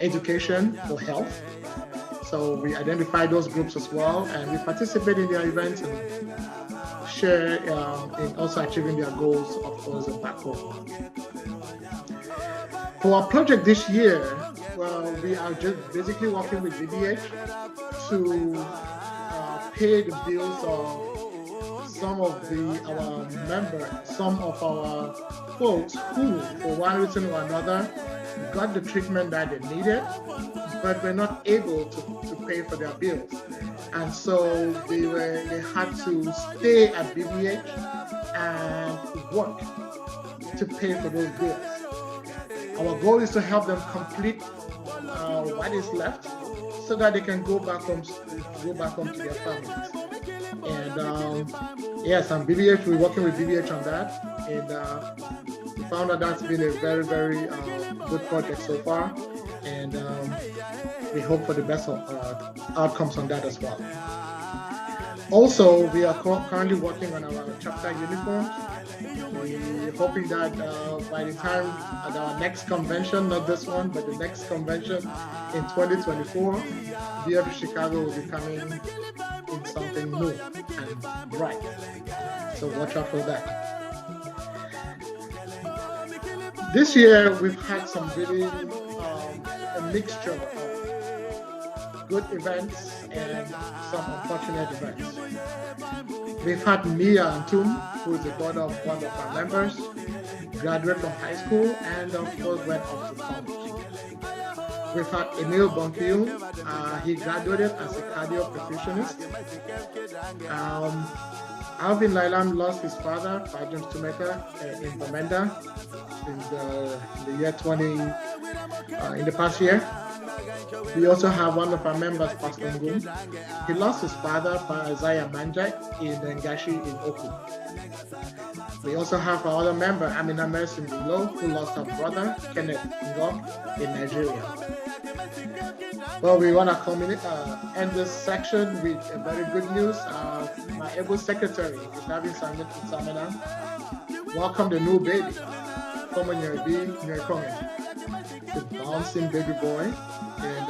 education, or health. So we identify those groups as well, and we participate in their events and share in also achieving their goals, of course, and back home. For our project this year, well, we are just basically working with BBH to pay the bills of some of our members, some of our folks who, for one reason or another, got the treatment that they needed, but were not able to pay for their bills. And so they had to stay at BBH and work to pay for those bills. Our goal is to help them complete what is left so that they can go back home to their families. And yes, and BBH, we're working with BBH on that. And we found that that's been a very, very good project so far. And we hope for the best outcomes on that as well. Also, we are currently working on our chapter uniforms. We're hoping that by the time at our next convention, not this one, but the next convention in 2024, BFU Chicago will be coming in something new and bright. So watch out for that. This year, we've had some really a mixture of good events and some unfortunate events. We've had Mia Antum, who is the daughter of one of our members, graduate from high school and of course went off to college. We've had Emil Bonkiu, he graduated as a cardio perfusionist. Alvin Lailam lost his father, Fajan Stumeka, in Bamenda in the year in the past year. We also have one of our members, Pastor Ngum. He lost his father, Isaiah Manjak, in Ngashi in Oku. We also have our other member, Amina Mersin Bilo, who lost her brother, Kenneth Ngok, in Nigeria. Well, we want to end this section with a very good news. My able secretary, Gitabi Samina, welcome the new baby, Koman Yerbi Nyerkongen, the bouncing baby boy. And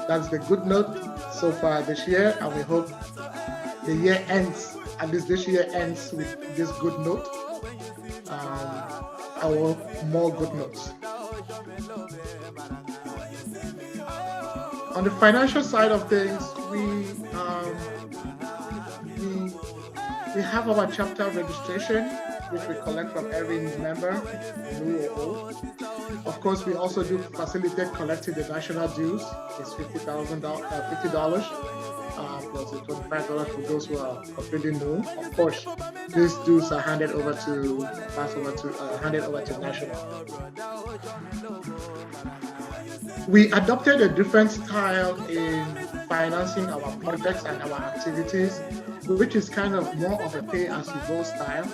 that's the good note so far this year, and we hope the year ends, at least this year ends with this good note, or more good notes. On the financial side of things, we have our chapter registration, which we collect from every member, new or old. Of course, we also do facilitate collecting the national dues. It's $50 plus the $25 for those who are completely new. Of course, these dues are handed over to national. We adopted a different style in financing our projects and our activities, which is kind of more of a pay-as-you-go style.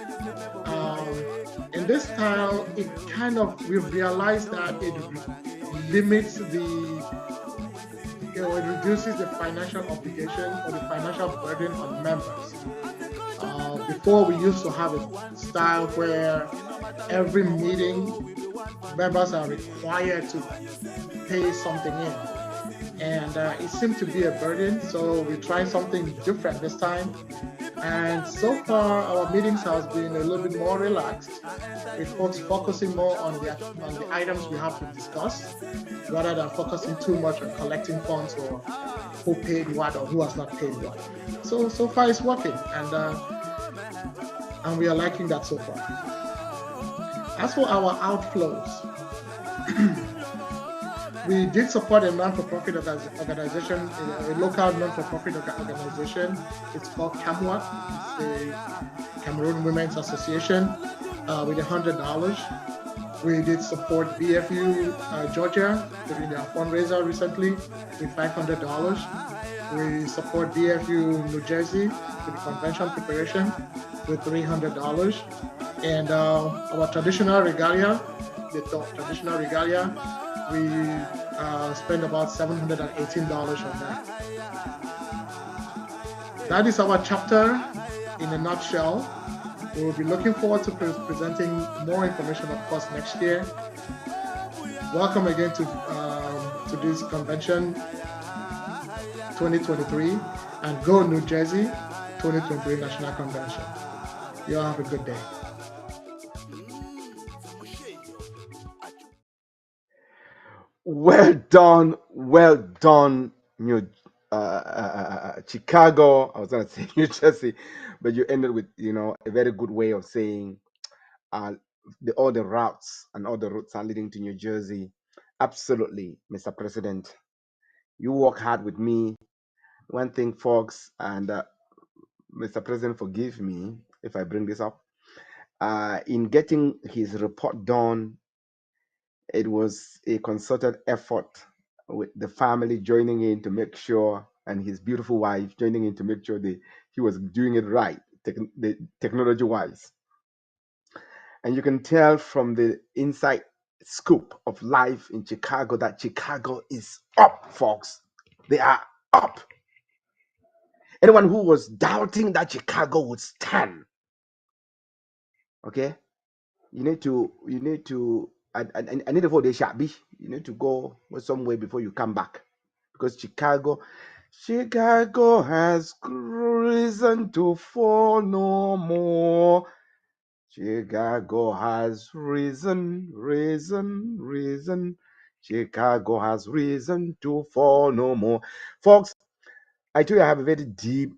In this style, we've realized that it limits it reduces the financial obligation or the financial burden on members. Before, we used to have a style where every meeting, members are required to pay something in. And it seemed to be a burden, so we tried something different this time. And so far, our meetings has been a little bit more relaxed, with folks focusing more on the items we have to discuss, rather than focusing too much on collecting funds or who paid what or who has not paid what. So far it's working, and we are liking that so far. As for our outflows, we did support a non-for-profit organization, a local non-for-profit organization. It's called CAMWAT. It's the Cameroon Women's Association, with $100. We did support BFU Georgia during their fundraiser recently with $500. We support BFU New Jersey with the convention preparation with $300. And our traditional regalia, traditional regalia, we spend about $718 on that. That is our chapter in a nutshell. We will be looking forward to presenting more information, of course, next year. Welcome again to this convention 2023, and go New Jersey 2023 National Convention. You all have a good day. Well done, Chicago. I was gonna say New Jersey, but you ended with a very good way of saying all the routes and all the routes are leading to New Jersey. Absolutely, Mr. President, you work hard with me. One thing, folks, and Mr. President, forgive me if I bring this up. In getting his report done, it was a concerted effort with the family joining in to make sure, and his beautiful wife joining in to make sure he was doing it right, technology-wise. And you can tell from the inside scoop of life in Chicago that Chicago is up, folks. They are up. Anyone who was doubting that Chicago would stand, okay, you need to I need to vote they shall be. You need to go somewhere before you come back, because Chicago has risen to fall no more. Chicago has risen. Chicago has risen to fall no more. Folks, I tell you, I have a very deep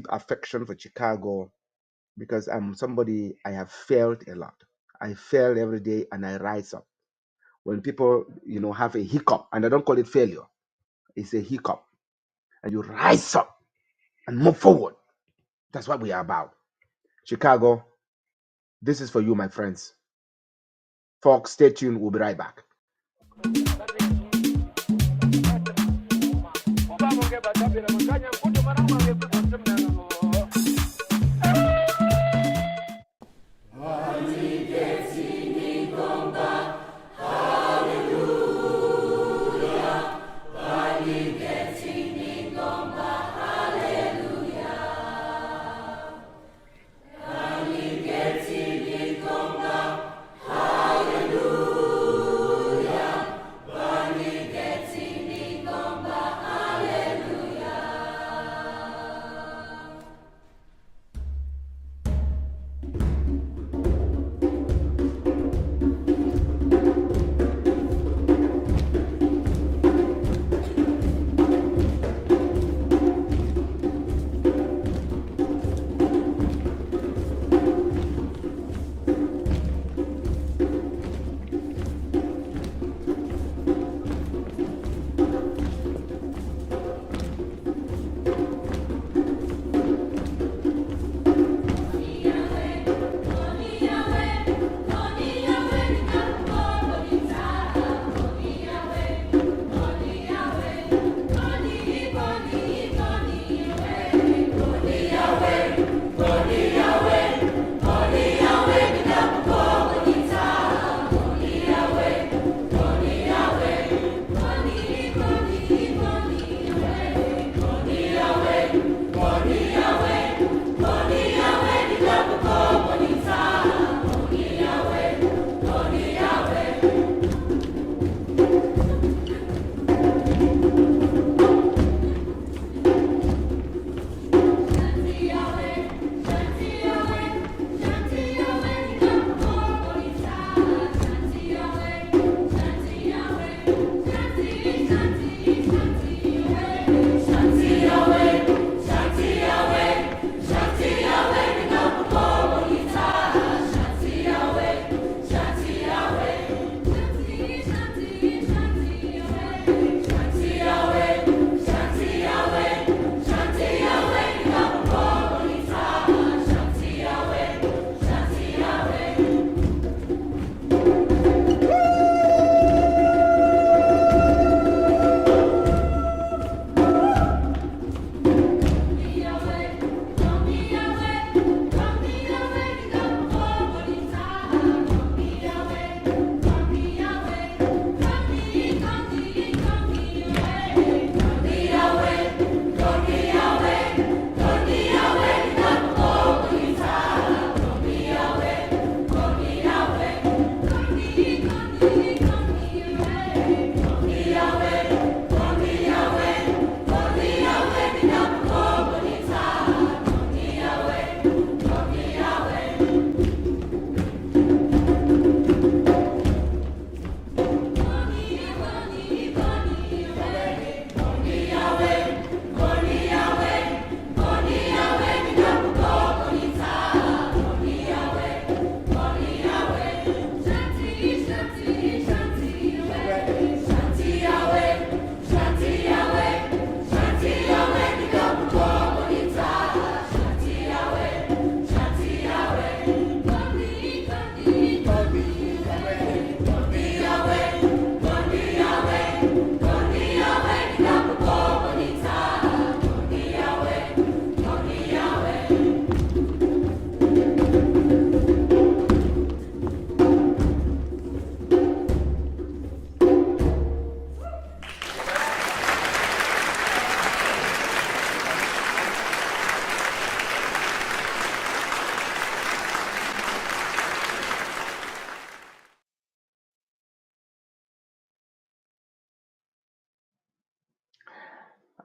affection for Chicago, because I'm somebody, I have failed a lot. I fail every day and I rise up. When people, have a hiccup, and I don't call it failure, it's a hiccup, and you rise up and move forward. That's what we are about. Chicago, this is for you, my friends. Folks, stay tuned. We'll be right back.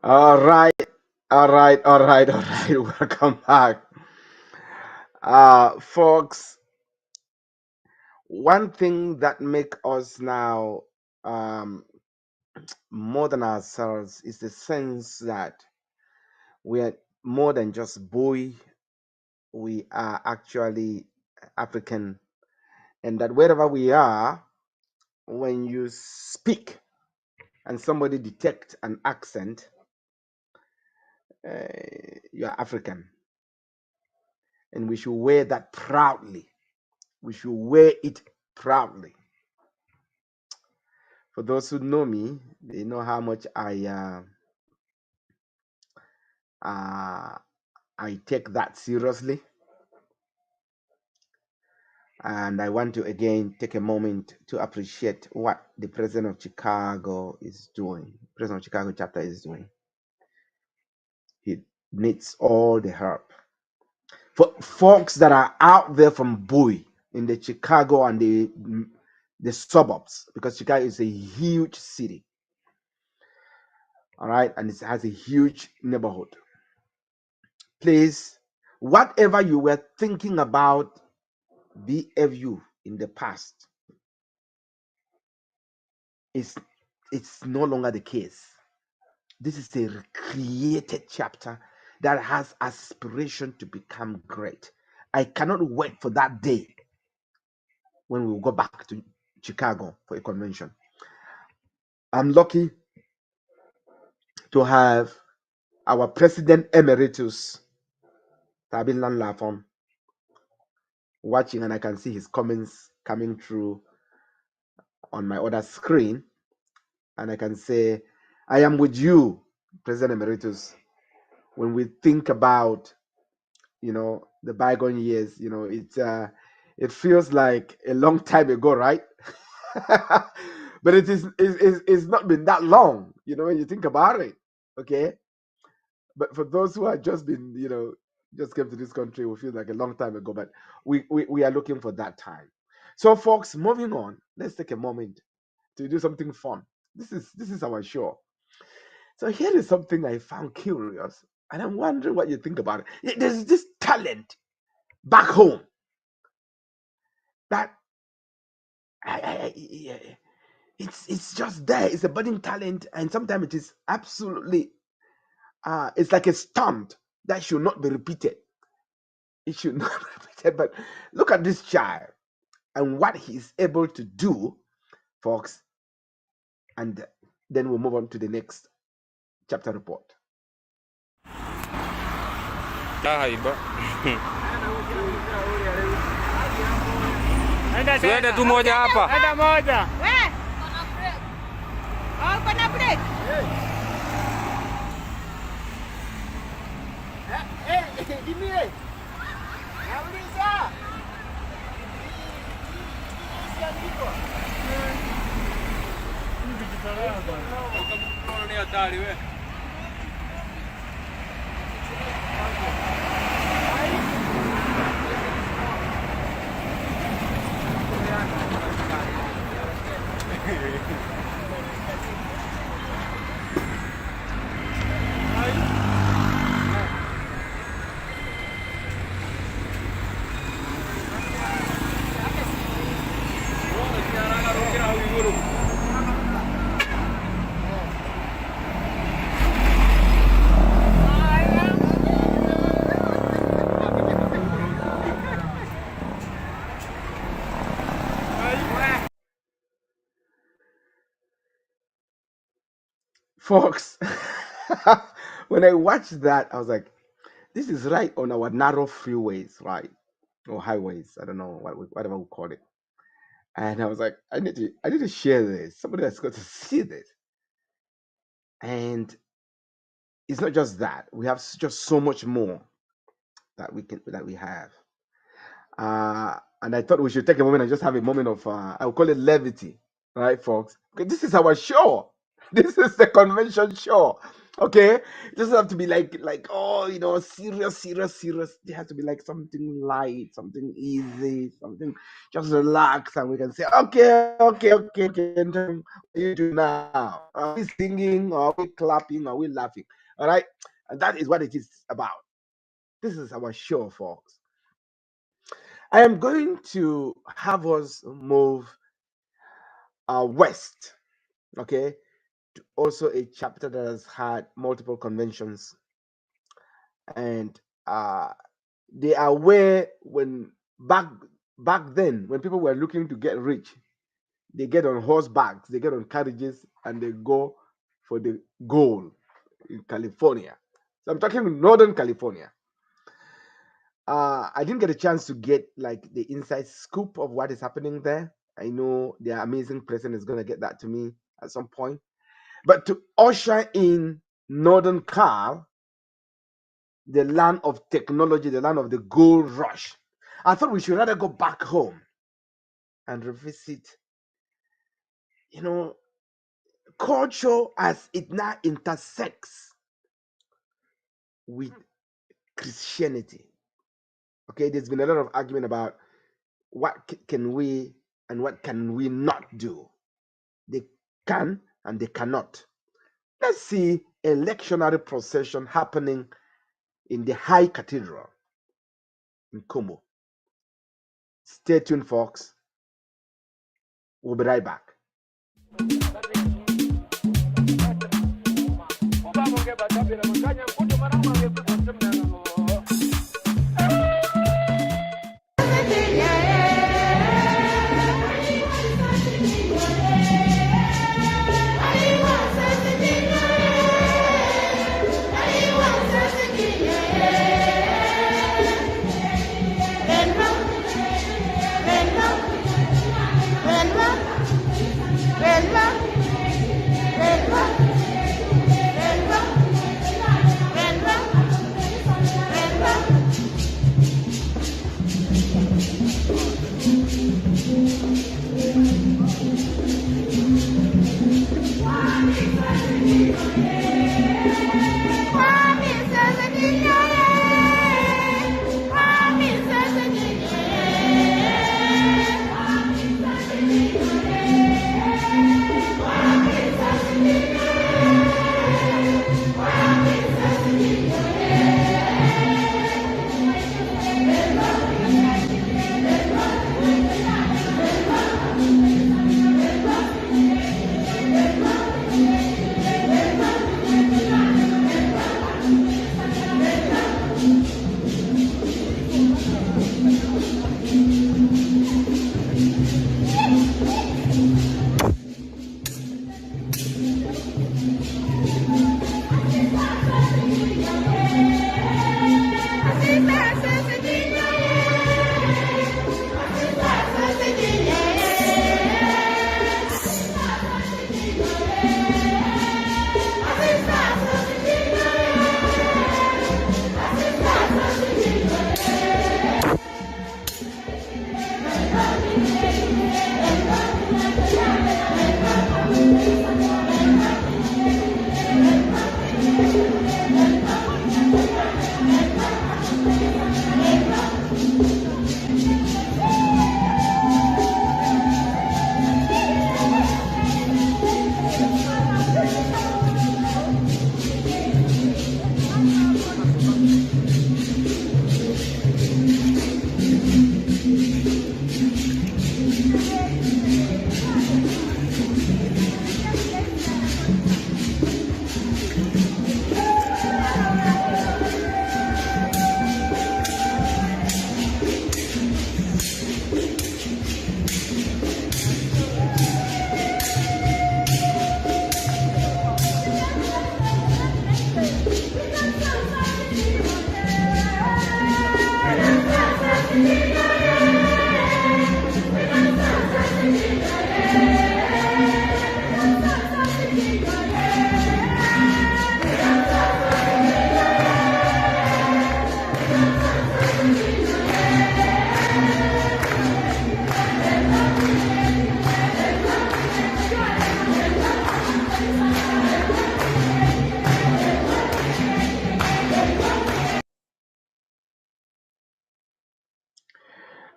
All right, all right, all right, all right. Welcome back, folks. One thing that make us now more than ourselves is the sense that we are more than just boy. We are actually African, and that wherever we are, when you speak and somebody detect an accent, you are African, and we should wear that proudly. We should wear it proudly. For those who know me, they know how much I take that seriously. And I want to again take a moment to appreciate what the president of Chicago is doing. President of Chicago chapter is doing. He needs all the help. For folks that are out there from Bowie in the Chicago and the suburbs, because Chicago is a huge city. All right, and it has a huge neighborhood. Please, whatever you were thinking about BFU in the past, it's no longer the case. This is a recreated chapter that has aspiration to become great. I cannot wait for that day when we will go back to Chicago for a convention. I'm lucky to have our President Emeritus, Tabin Lafon, watching, and I can see his comments coming through on my other screen. And I can say, I am with you, President Emeritus, when we think about, the bygone years. It feels like a long time ago, right? But it's not been that long, when you think about it. Okay. But for those who have just been, just came to this country, we feel like a long time ago, but we are looking for that time. So folks, moving on, let's take a moment to do something fun. This is our show. So here is something I found curious, and I'm wondering what you think about it. There's this talent back home that it's just there. It's a budding talent, and sometimes it is absolutely it's like a stunt that should not be repeated. It should not be repeated. But look at this child and what he's able to do, folks. And then we'll move on to the next chapter report. Tuende tu moja hapa. Enda moja. Kuna break. Dimie. Nauliza. Ni hatari wewe. Folks, when I watched that, I was like, this is right on our narrow freeways, right? Or highways. I don't know whatever we call it. And I was like, I need to share this. Somebody has got to see this. And it's not just that. We have just so much more that we have. And I thought we should take a moment and just have a moment of I will call it levity, right, folks? Because this is our show. This is the convention show. Okay, it doesn't have to be like oh, you know, serious. It has to be like something light, something easy, something just relax, and we can say okay. And what are you doing now? Are we singing? Or are we clapping? Or are we laughing? All right, and that is what it is about. This is our show, folks. I am going to have us move west. Okay, also a chapter that has had multiple conventions, and they are where when back then when people were looking to get rich, they get on horsebacks, they get on carriages, and they go for the gold in California. So I'm talking Northern California. I didn't get a chance to get like the inside scoop of what is happening there. I know their amazing president is going to get that to me at some point. But to usher in Northern Cal, the land of technology, the land of the gold rush, I thought we should rather go back home and revisit, you know, culture as it now intersects with Christianity. Okay, there's been a lot of argument about what can we and what can we not do. They can and they cannot. Let's see a lectionary procession happening in the High Cathedral in Como. Stay tuned, folks. We'll be right back.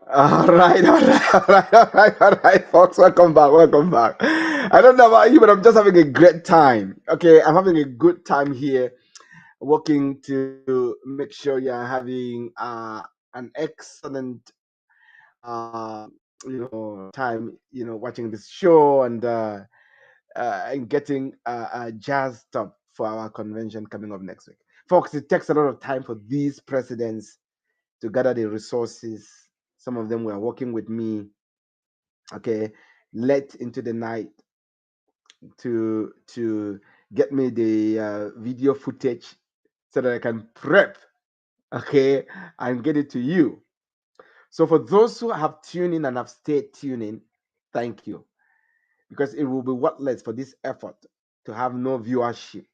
All right, all right, all right, all right, all right, folks. Welcome back, welcome back. I don't know about you, but I'm just having a great time. Okay, I'm having a good time here, working to make sure you're having an excellent, time, watching this show and getting jazzed up for our convention coming up next week, folks. It takes a lot of time for these presidents to gather the resources. Some of them were working with me, okay, late into the night to get me the video footage so that I can prep, okay, and get it to you. So for those who have tuned in and have stayed tuning, thank you, because it will be worthless for this effort to have no viewership.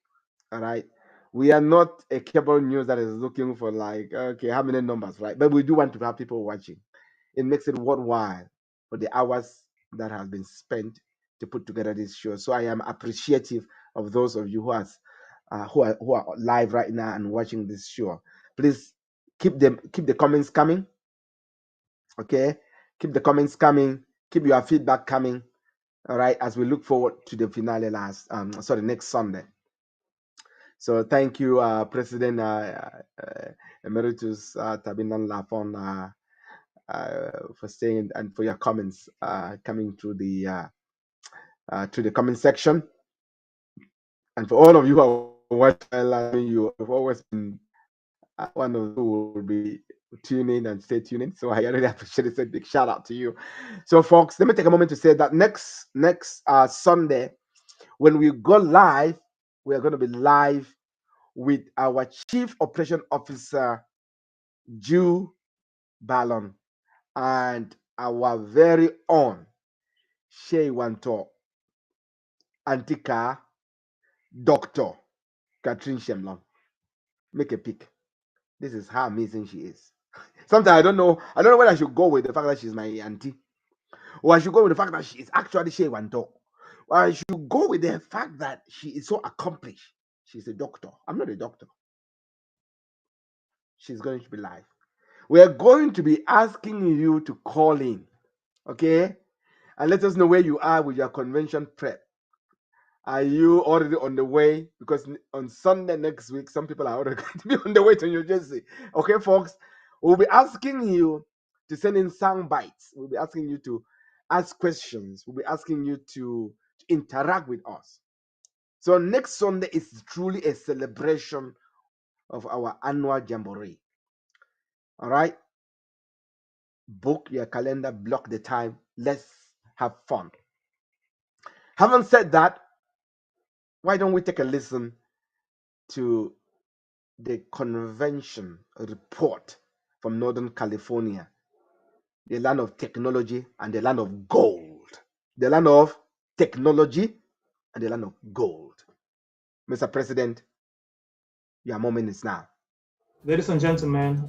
All right. We are not a cable news that is looking for like, okay, how many numbers, right? But we do want to have people watching. It makes it worthwhile for the hours that have been spent to put together this show. So I am appreciative of those of you who are live right now and watching this show. Please keep the comments coming. Okay, keep the comments coming. Keep your feedback coming. All right, as we look forward to the finale next Sunday. So thank you, President Emeritus Tabinan Lafon, for staying and for your comments coming through the comment section, and for all of you who are watching, you have always been one of those who will be tuning and stay tuning. So I really appreciate it. A big shout out to you. So, folks, let me take a moment to say that next Sunday, when we go live, we are going to be live with our Chief Operation Officer, Jew Ballon, and our very own Shea Wanto, Antika, Dr. Catherine Shemlon. Make a pick. This is how amazing she is. Sometimes I don't know whether I should go with the fact that she's my auntie, or I should go with the fact that she is actually Shea Wanto, or I should go with the fact that she is so accomplished. She's a doctor. I'm not a doctor. She's going to be live. We're going to be asking you to call in, okay? And let us know where you are with your convention prep. Are you already on the way? Because on Sunday next week, some people are already going to be on the way to New Jersey. Okay, folks? We'll be asking you to send in sound bites. We'll be asking you to ask questions. We'll be asking you to interact with us. So next Sunday is truly a celebration of our annual jamboree. All right? Book your calendar, block the time. Let's have fun. Having said that, why don't we take a listen to the convention report from Northern California, the land of technology and the land of gold. The land of technology and the land of gold. Mr. President, your moment is now. Ladies and gentlemen,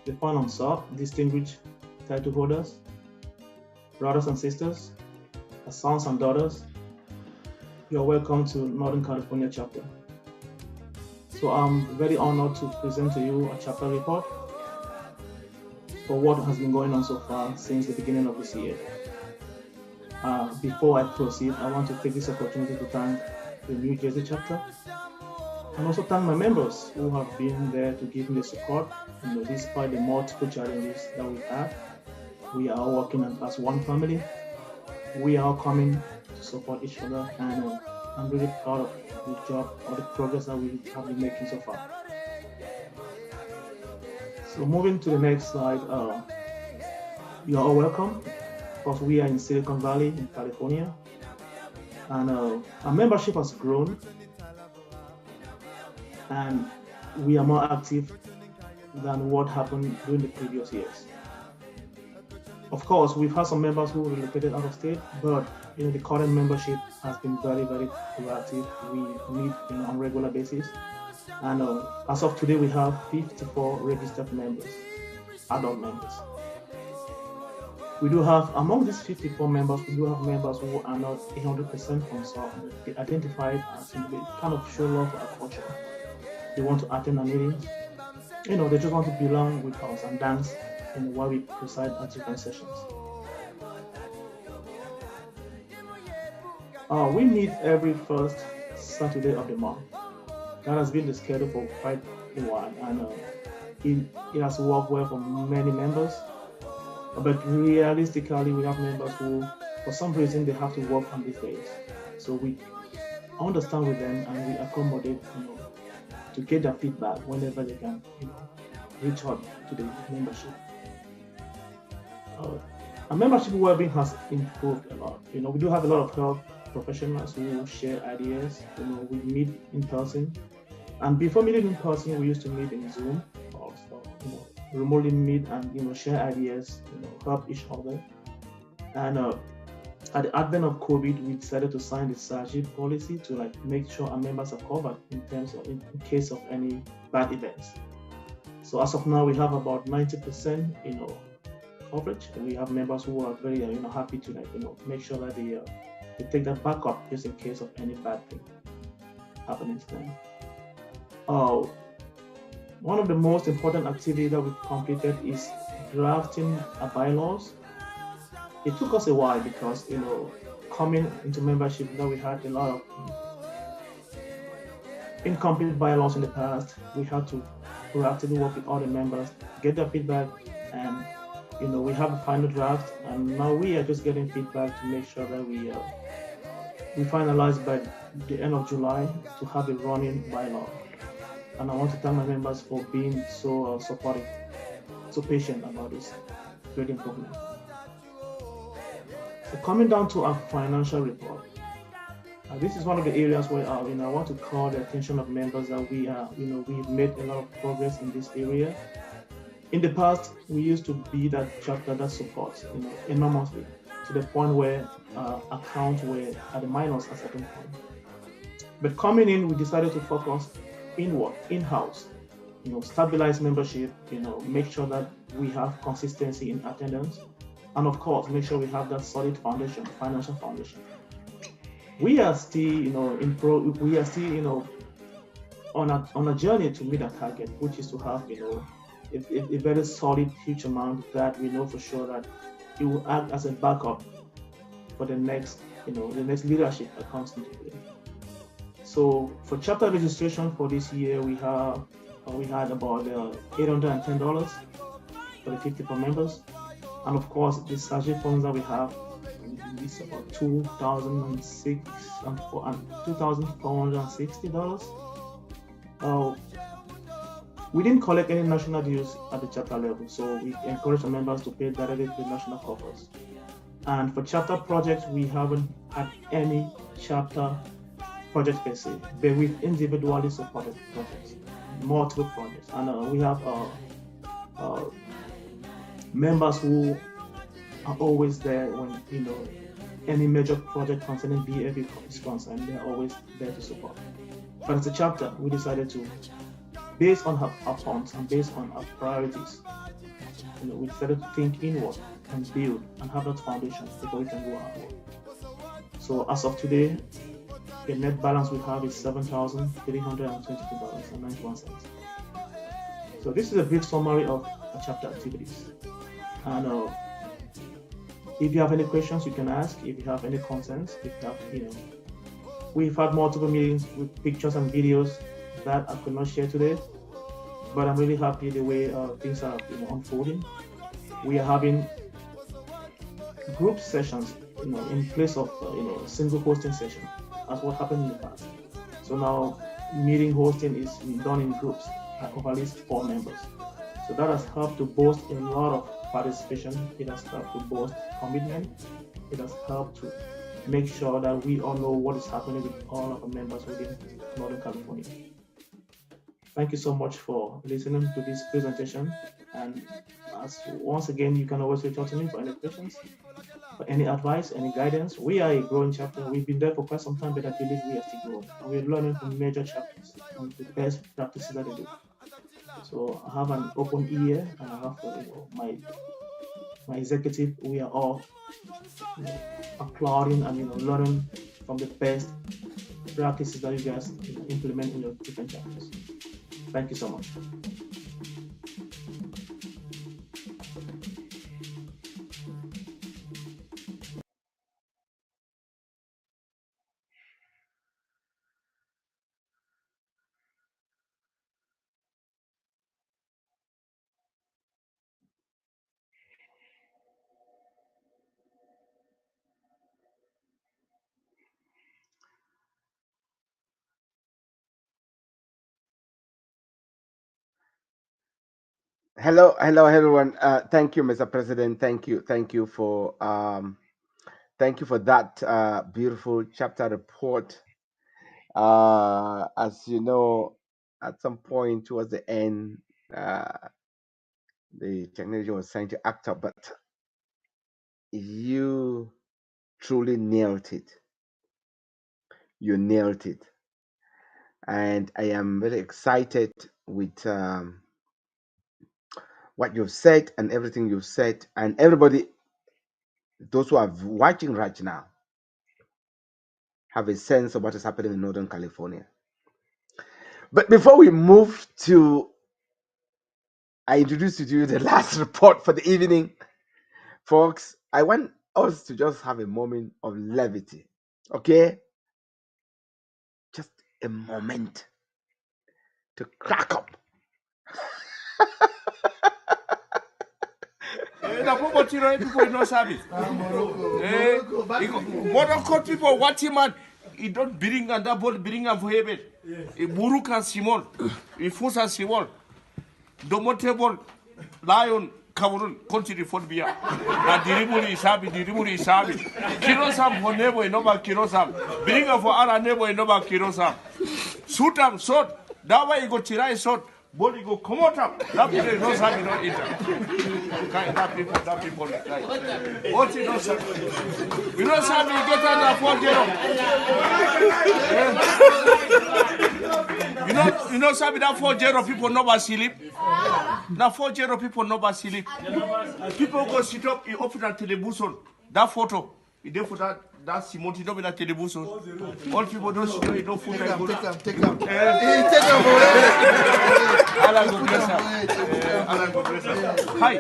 the fun on soft, distinguished title holders, brothers and sisters, sons and daughters, you're welcome to Northern California chapter. So I'm very honored to present to you a chapter report for what has been going on so far since the beginning of this year. Before I proceed, I want to take this opportunity to thank the New Jersey chapter and also thank my members who have been there to give me the support. Despite the multiple challenges that we've had, we are all working as one family. We are all coming to support each other, and I'm really proud of the job or the progress that we have been making so far. So moving to the next slide, you're all welcome. Of course, we are in Silicon Valley in California, and our membership has grown, and we are more active than what happened during the previous years. Of course, we've had some members who relocated out of state, but the current membership has been very, very proactive. We meet on a regular basis, and as of today, we have 54 registered members, adult members. We do have, among these 54 members, we do have members who are not 100% concerned. They identified as they kind of show love for our culture. They want to attend our meetings. They just want to belong with us and dance while we preside at different sessions. We meet every first Saturday of the month. That has been the schedule for quite a while, and it has worked well for many members. But realistically, we have members who, for some reason, they have to work on these days. So we understand with them and we accommodate, to get their feedback whenever they can, reach out to the membership. Our membership well-being has improved a lot. We do have a lot of health professionals who share ideas. We meet in person, and before meeting in person, we used to meet in Zoom, or remotely meet and share ideas, help each other. And at the advent of COVID, we decided to sign the SAGI policy to make sure our members are covered in terms of in case of any bad events. So as of now, we have about 90% coverage. We have members who are very happy to make sure that they take that backup just in case of any bad thing happening to them. One of the most important activities that we've completed is drafting our bylaws. It took us a while because coming into membership, we had a lot of incomplete bylaws in the past. We had to proactively work with all the members, get their feedback, and we have a final draft, and now we are just getting feedback to make sure that we finalize by the end of July to have a running bylaw. And I want to thank my members for being so supportive, so patient about this great improvement. So coming down to our financial report, this is one of the areas where I want to call the attention of members that we've made a lot of progress in this area. In the past, we used to be that chapter that supports enormously to the point where accounts were at the minus at a certain point. But coming in, we decided to focus inward, in-house, stabilize membership, make sure that we have consistency in attendance, and of course, make sure we have that solid foundation, financial foundation. We are still, on a journey to meet our target, which is to have, a very solid huge amount that we know for sure that it will act as a backup for the next leadership that comes into play. So for chapter registration for this year, we had about $810 for the 54 members, and of course the SAGI funds that we have is about $2,460. We didn't collect any national dues at the chapter level, so we encourage the members to pay directly to the national coffers. And for chapter projects, we haven't had any chapter project per se, but we've individually supported projects, multiple projects. And we have members who are always there when any major project concerning BFU is concerned. They're always there to support. But as a chapter, we decided to, based on our funds and based on our priorities, we decided to think inward and build and have that foundation before we can go outward. So as of today, the net balance we have is $7,322.91. So this is a brief summary of our chapter activities. And if you have any questions, you can ask. If you have any concerns, if you have, we've had multiple meetings with pictures and videos that I could not share today, but I'm really happy the way things are unfolding. We are having group sessions, in place of single hosting session, as what happened in the past. So now meeting hosting is done in groups of at least 4 members. So that has helped to boost a lot of participation. It has helped to boost commitment. It has helped to make sure that we all know what is happening with all of our members within Northern California. Thank you so much for listening to this presentation. And once again, you can always reach out to me for any questions, for any advice, any guidance. We are a growing chapter. We've been there for quite some time, but I believe we are still growing. And we're learning from major chapters and the best practices that they do. So I have an open ear, and I have my executive. We are all applauding and learning from the best practices that you guys implement in your different chapters. Thank you so much. Hello, everyone. Thank you, Mr. President. Thank you for that beautiful chapter report. As you know, at some point towards the end, the technology was trying to act up, but you truly nailed it. You nailed it, and I am very excited with what you've said and everything you've said, and everybody, those who are watching right now, have a sense of what is happening in Northern California. But before we move to, I introduced you to the last report for the evening, folks, I want us to just have a moment of levity, okay? Just a moment to crack up. People no service. What are people? What man? He don't bring and that ball bring and for heaven. Buru can Simon. Fusa Simon. Domotable Lion Cameroon continue for beer. Na diribuli isabi. Kirosam for nebo enoba kirosam. Bring for ara nebo enoba kirosam. Sutam sort. That way you go tirai sort. Body go come out up. That people no sabi no eat. That people like. What you know sabi? We don't sabi get under 4-0. You know sabi that 4-0 people no sleep. Now 4-0 people no sleep. People go sit up, you open a television. That photo, you do for that Simon, you don't be that television. All people don't see you don't put them. Take them. Allah go bless her. Hi.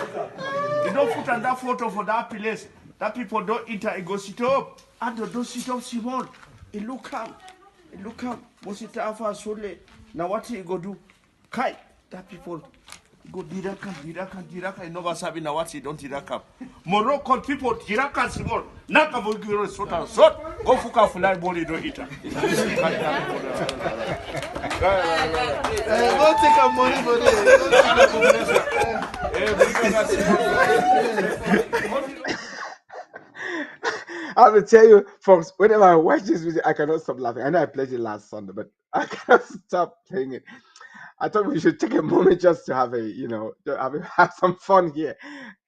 You don't put on that photo for that place. That people don't enter and go sit up. And don't sit up, Simon. He look up. Mosita afa sole. Now what he go do? Kai. That people go diraka. You know what sabi na what he don't diraka. Morocco people diraka Simon. Naka bo giro sota sot. Go fuka fly ball you don't eat. Go take our money for this. I have to tell you, folks, whenever I watch this video, I cannot stop laughing. I know I played it last Sunday, but I cannot stop playing it. I thought we should take a moment just to have have some fun here.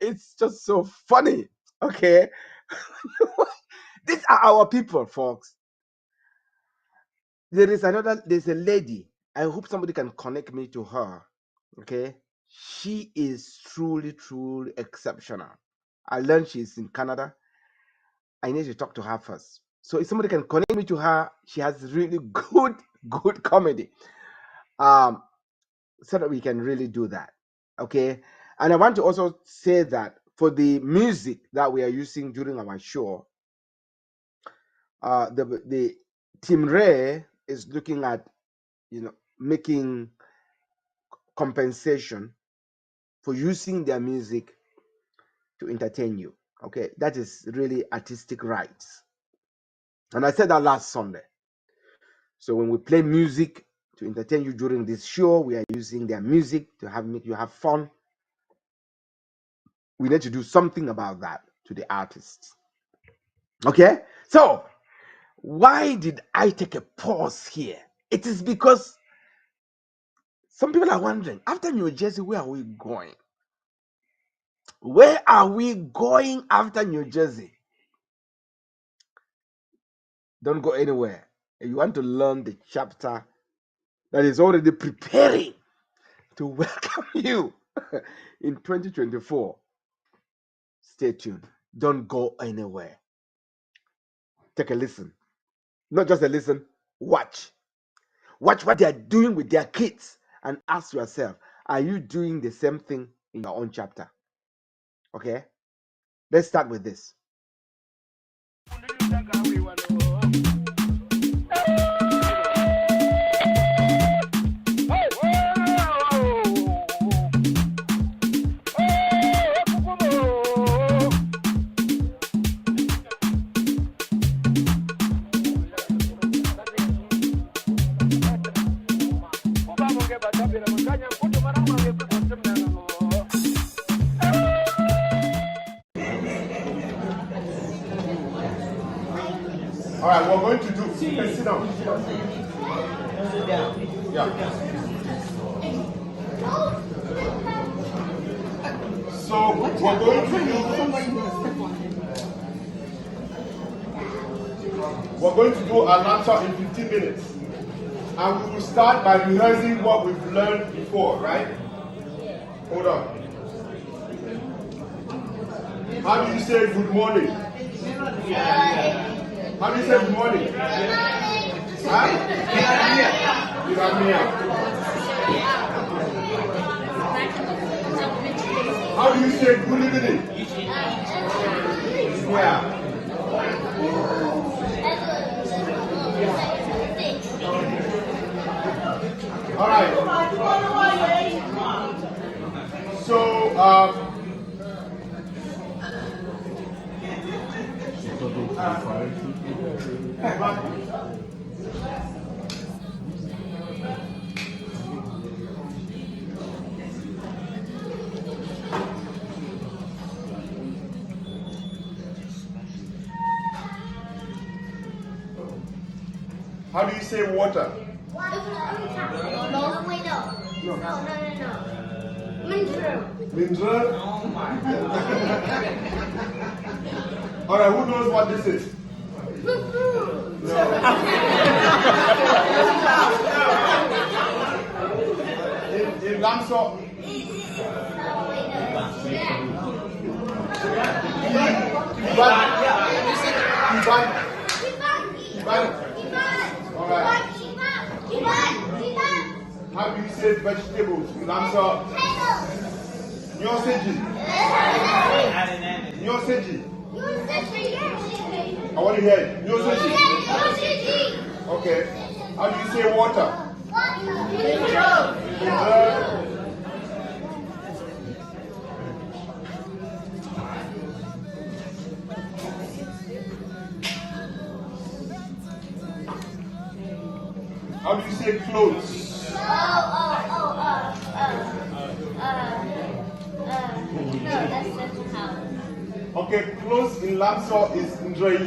It's just so funny. Okay. These are our people, folks. There's a lady. I hope somebody can connect me to her. Okay. She is truly exceptional. I learned she's in Canada. I need to talk to her first. So if somebody can connect me to her, she has really good comedy. So that we can really do that. Okay. And I want to also say that for the music that we are using during our show, the Team Ray is looking at making compensation for using their music to entertain you. Okay, that is really artistic rights. And I said that last Sunday. So when we play music to entertain you during this show, we are using their music to make you have fun. We need to do something about that to the artists. Okay, so why did I take a pause here? It is because some people are wondering, after New Jersey, where are we going? Where are we going after New Jersey? Don't go anywhere. If you want to learn the chapter that is already preparing to welcome you in 2024, stay tuned. Don't go anywhere. Take a listen. Not just a listen, watch. Watch what they are doing with their kids and ask yourself, are you doing the same thing in your own chapter? Okay? Let's start with this. All right, we're going to do. You can sit down. Yeah. So we're going to do a lecture in 15 minutes. And we will start by rehearsing what we've learned before, right? Hold on. How do you say good morning? How do you say good morning? Huh? How do you say good evening? Yeah. All right. So, how do you say water? No. Mineral. Mineral? All right, who knows what this is? In Lamso. All right. How do you say vegetables in Lamso? Nyoseji. I want to hear it. Nyoseji. Okay. How do you say water? How do you say clothes? Okay, clothes in Lamso is Ndrei.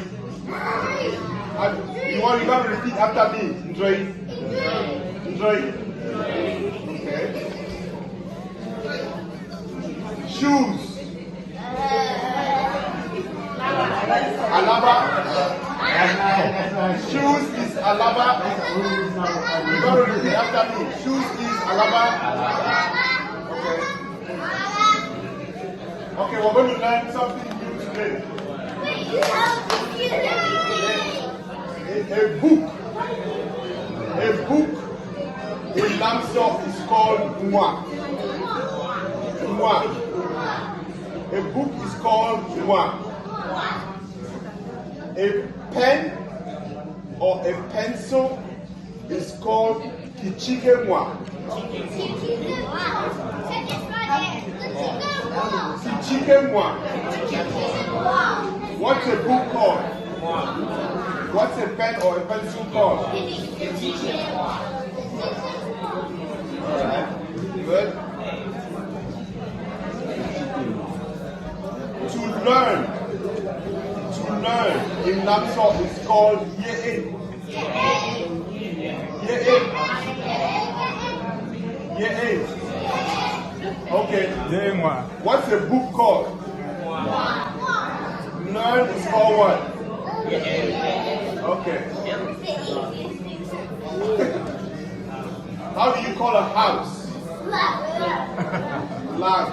You want to repeat after me? Ndrei. Okay. Shoes. Alaba. Shoes is Alaba. You got to repeat after me. Shoes is Alaba. Okay, we're going to learn something new today. A book in Lamso is called Mwa. A book is called Mwa. A pen or a pencil is called Kichike Mwa. Kichike Mwa. What's a book called? What's a pen or a pencil called? Alright, good. To learn in Lamso is called Ye'e. Okay. What's a book called? Learn is called what? Okay. How do you call a house? Lag.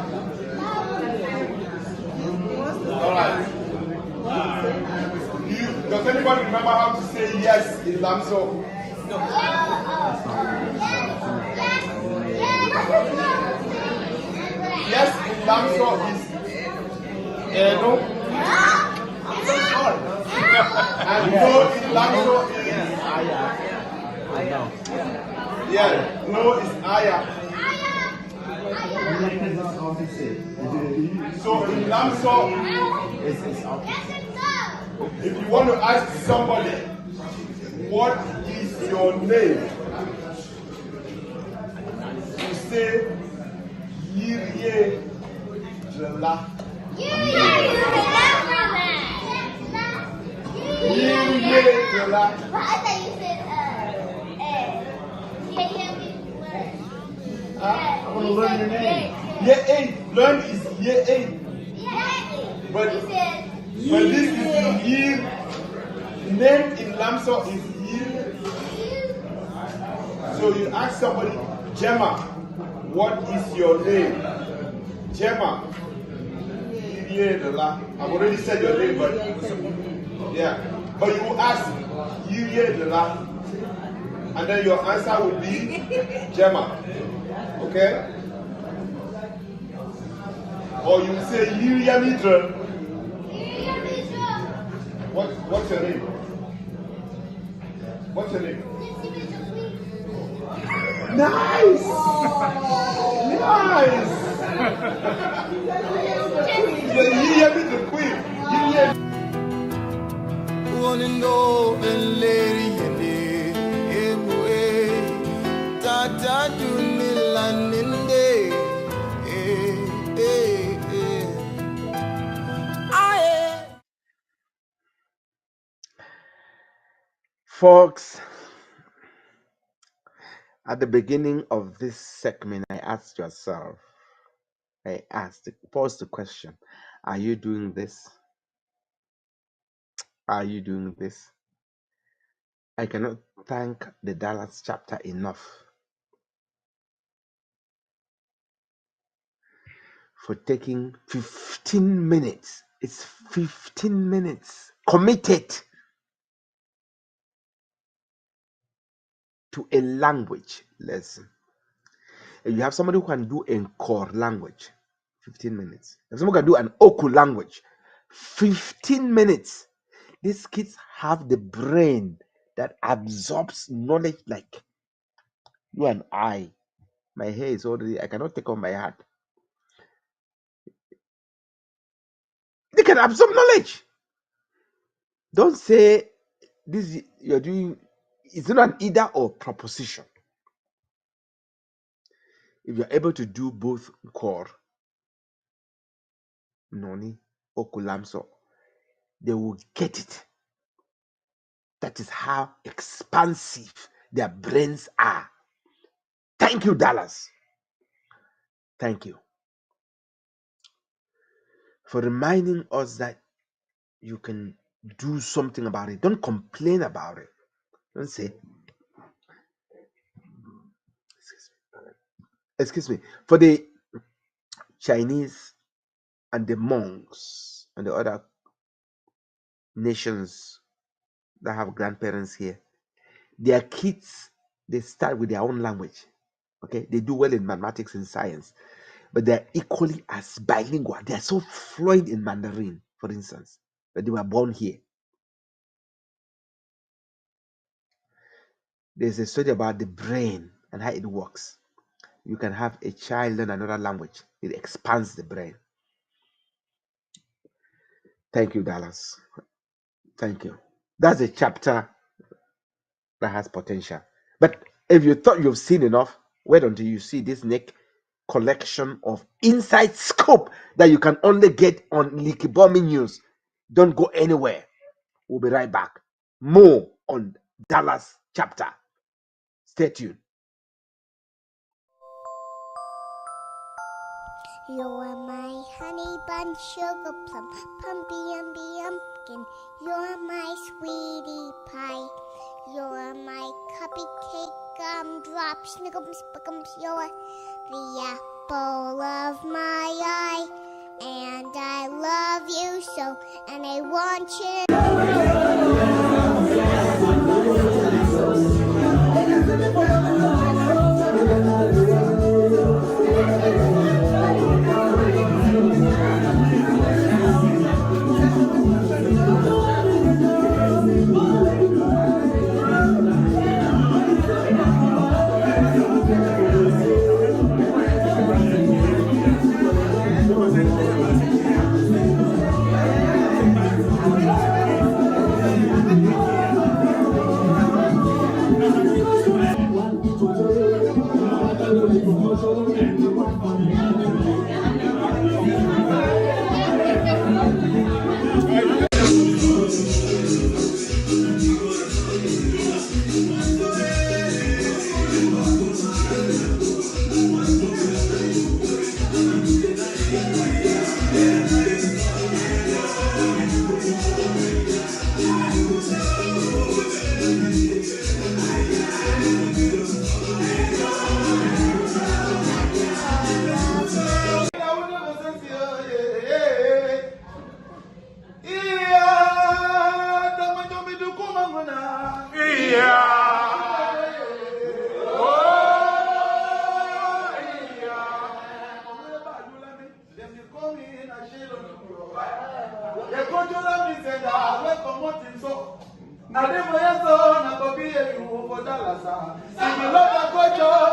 Alright. Does anybody remember how to say yes in Lamso? Yes in Lamso is no. And no in Lamso is no is aya. So in Lamso, if you want to ask somebody, what is your name? You say, Yirye Jela. I'm gonna learn your name. Year 8. Learn is year 8. But this is year. Name in Lamso is year. So you ask somebody, Gemma, what is your name? Gemma. I've already said your name, but yeah. But you ask, and then your answer will be Gemma. Okay? Or you say Yiriamitra. What's your name? What's your name? Nice! Nice! Yiriamitra queen. One and all and lady Tata Junilaninde. Folks, at the beginning of this segment, I asked yourself, pose the question, are you doing this? Are you doing this? I cannot thank the Dallas chapter enough for taking 15 minutes. It's 15 minutes committed to a language lesson. If you have somebody who can do a core language, 15 minutes. If someone can do an Oku language, 15 minutes. These kids have the brain that absorbs knowledge like you and I. My hair is already, I cannot take off my hat. They can absorb knowledge. Don't say this you're doing, it's not an either or proposition. If you're able to do both core, Noni, Okulamso, they will get it. That is how expansive their brains are. Thank you, Dallas. Thank you for reminding us that you can do something about it. Don't complain about it. Don't say, excuse me, for the Chinese and the monks and the other nations that have grandparents here, their kids, they start with their own language. Okay, they do well in mathematics and science, but they're equally as bilingual. They're so fluent in Mandarin, for instance, but they were born here. There's a study about the brain and how it works. You can have a child learn another language. It expands the brain. Thank you, Dallas. Thank you. That's a chapter that has potential. But if you thought you've seen enough, wait until you see this next collection of inside scoop that you can only get on Leaky Bombing News. Don't go anywhere. We'll be right back. More on Dallas chapter. Stay tuned. You're my honey bun, sugar plum, pumpy umpkin. You're my sweetie pie. You're my cupcake, gumdrop, snickums, spickums. You're the apple of my eye, and I love you so, and I want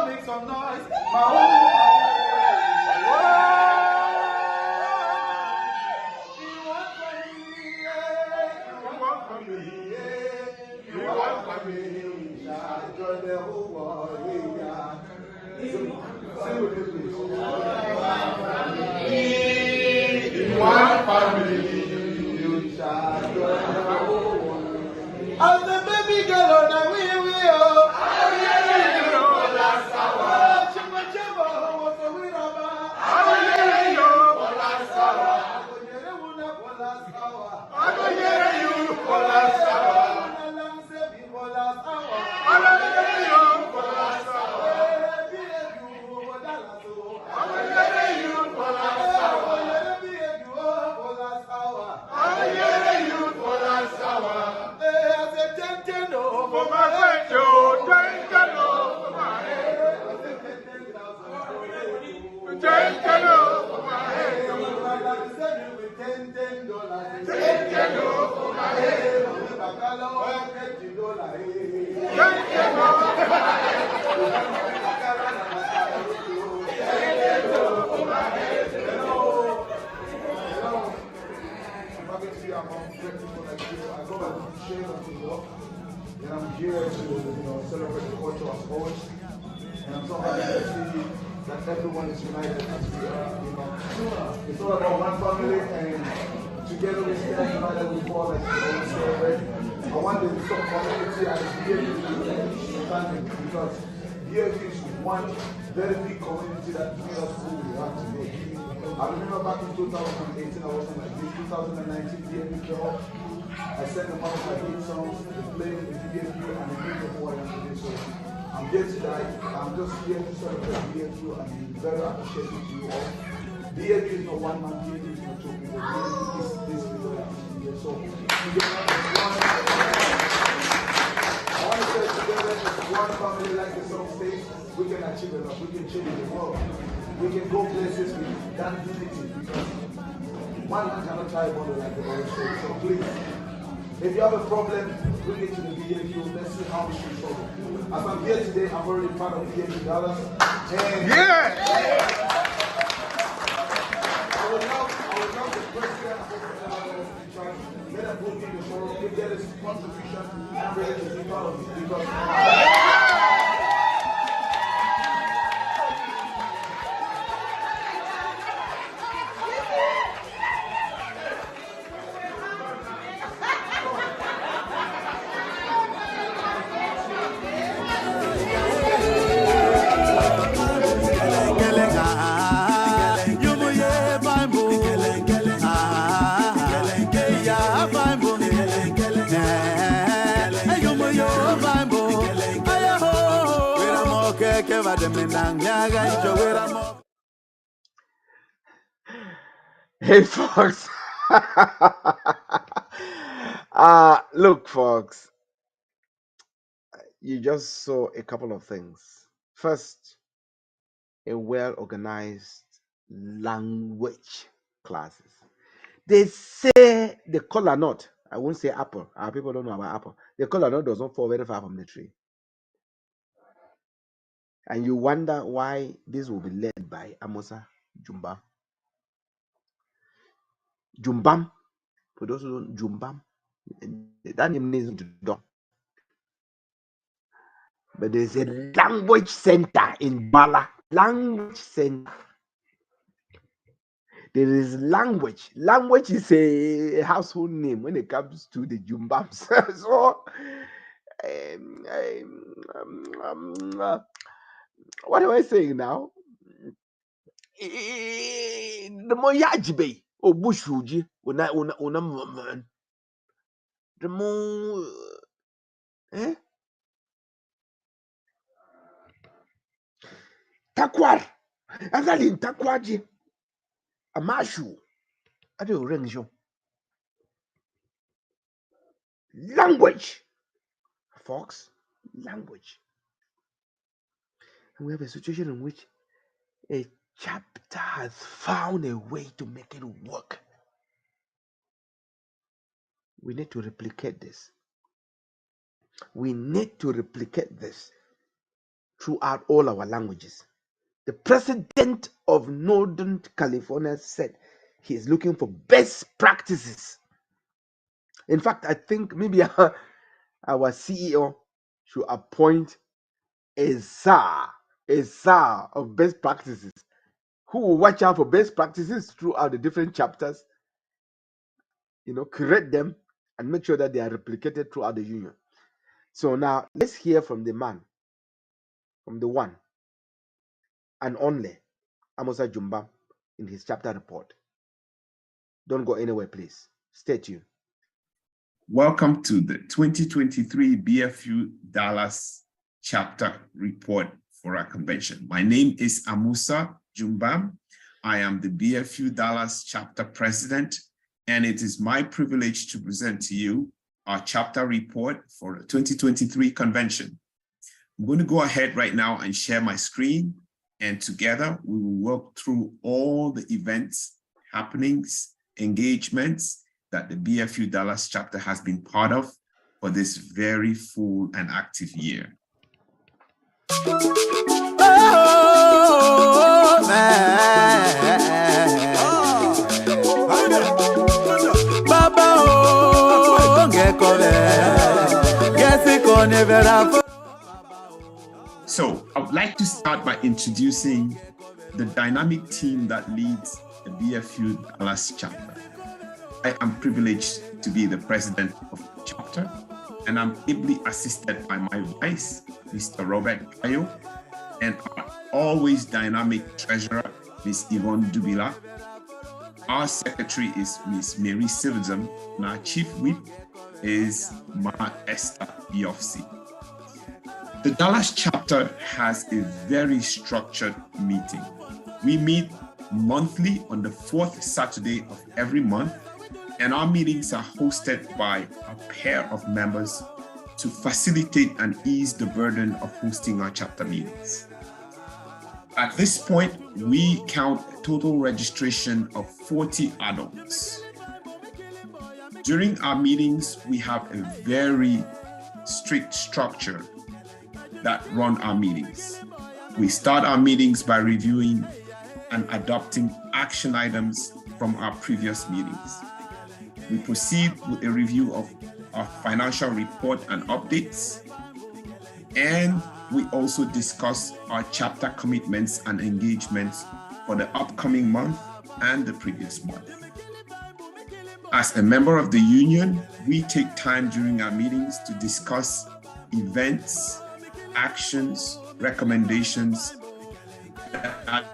Make some noise. My one family, you shall join the whole world. As the baby girl on the wheel, and I'm here to celebrate the culture of sports. And I'm so happy to see that everyone is united as we are. It's all about one family, and together we stand united we fall as we celebrate. I want the community and BFU to thank you because BFU is one very big community that made us who we are today. I remember back in 2018 I was in like this 2019 BFU came up. I sent them one of my hit songs, they played in BFU and they made the who I am today. So I'm here tonight. I'm just here to celebrate BFU and be very appreciative to you all. BFU is not one man, BFU is not two people. BFU is this people that are here. So I want to say together as one family like the song says, we can achieve a lot, we can change the world. We can go places with that unity because one man cannot tie a body like the other. So please, if you have a problem, bring it to the BFU. Let's see how we can solve it. As I'm here today, I'm already part of BFU Dallas. And I would love the president of let them put me in the forum, give them this contribution, and ready to be part of it. Because Hey, folks. Look, folks, you just saw a couple of things. First, a well-organized language classes. They say the kola nut, I won't say apple. Our people don't know about apple. The kola nut does not fall very far from the tree. And you wonder why this will be led by Amosa Jumba. Jumbam, for those who don't, Jumbam, that name is Dom. But there's a language center in Bala. Language center. There is language. Language is a household name when it comes to the Jumbams. So, what am I saying now? The Moyajibe. O bushuji una man. The mo takwar. Agalin takwaji. Amashu. Ade orenjo. Language. Folks, language. And we have a situation in which a chapter has found a way to make it work. We need to replicate this. We need to replicate this throughout all our languages. The president of Northern California said he is looking for best practices. In fact, I think maybe our CEO should appoint a czar of best practices who will watch out for best practices throughout the different chapters, create them and make sure that they are replicated throughout the union. So now let's hear from the man, from the one and only Amosa Jumba in his chapter report. Don't go anywhere, please. Stay tuned. Welcome to the 2023 BFU Dallas chapter report for our convention. My name is Amusa Jumbam. I am the BFU Dallas chapter president, and it is my privilege to present to you our chapter report for the 2023 convention. I'm going to go ahead right now and share my screen, and together we will work through all the events, happenings, engagements that the BFU Dallas chapter has been part of for this very full and active year. So I would like to start by introducing the dynamic team that leads the BFU Dallas chapter. I am privileged to be the president of the chapter, and I'm ably assisted by my vice, Mr. Robert Kayo, and our always dynamic treasurer, Ms. Yvonne Dubila. Our secretary is Ms. Mary Silversum, and our chief whip is Ma Esther Biofsi. The Dallas chapter has a very structured meeting. We meet monthly on the fourth Saturday of every month, and our meetings are hosted by a pair of members to facilitate and ease the burden of hosting our chapter meetings. At this point, we count a total registration of 40 adults. During our meetings, we have a very strict structure that run our meetings. We start our meetings by reviewing and adopting action items from our previous meetings. We proceed with a review of our financial report and updates, and we also discuss our chapter commitments and engagements for the upcoming month and the previous month. As a member of the union, we take time during our meetings to discuss events, actions, recommendations that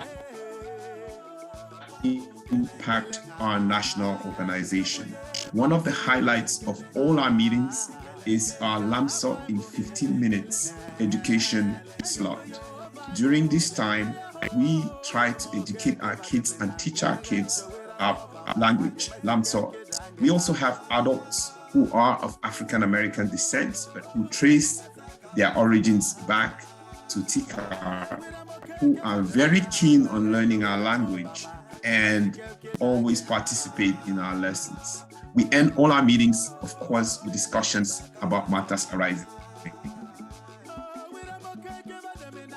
impact our national organization. One of the highlights of all our meetings is our LAMSA in 15 minutes education slot. During this time, we try to educate our kids and teach our kids our language, LAMSA. We also have adults who are of African American descent, but who trace their origins back to Tika, who are very keen on learning our language and always participate in our lessons. We end all our meetings, of course, with discussions about matters arising.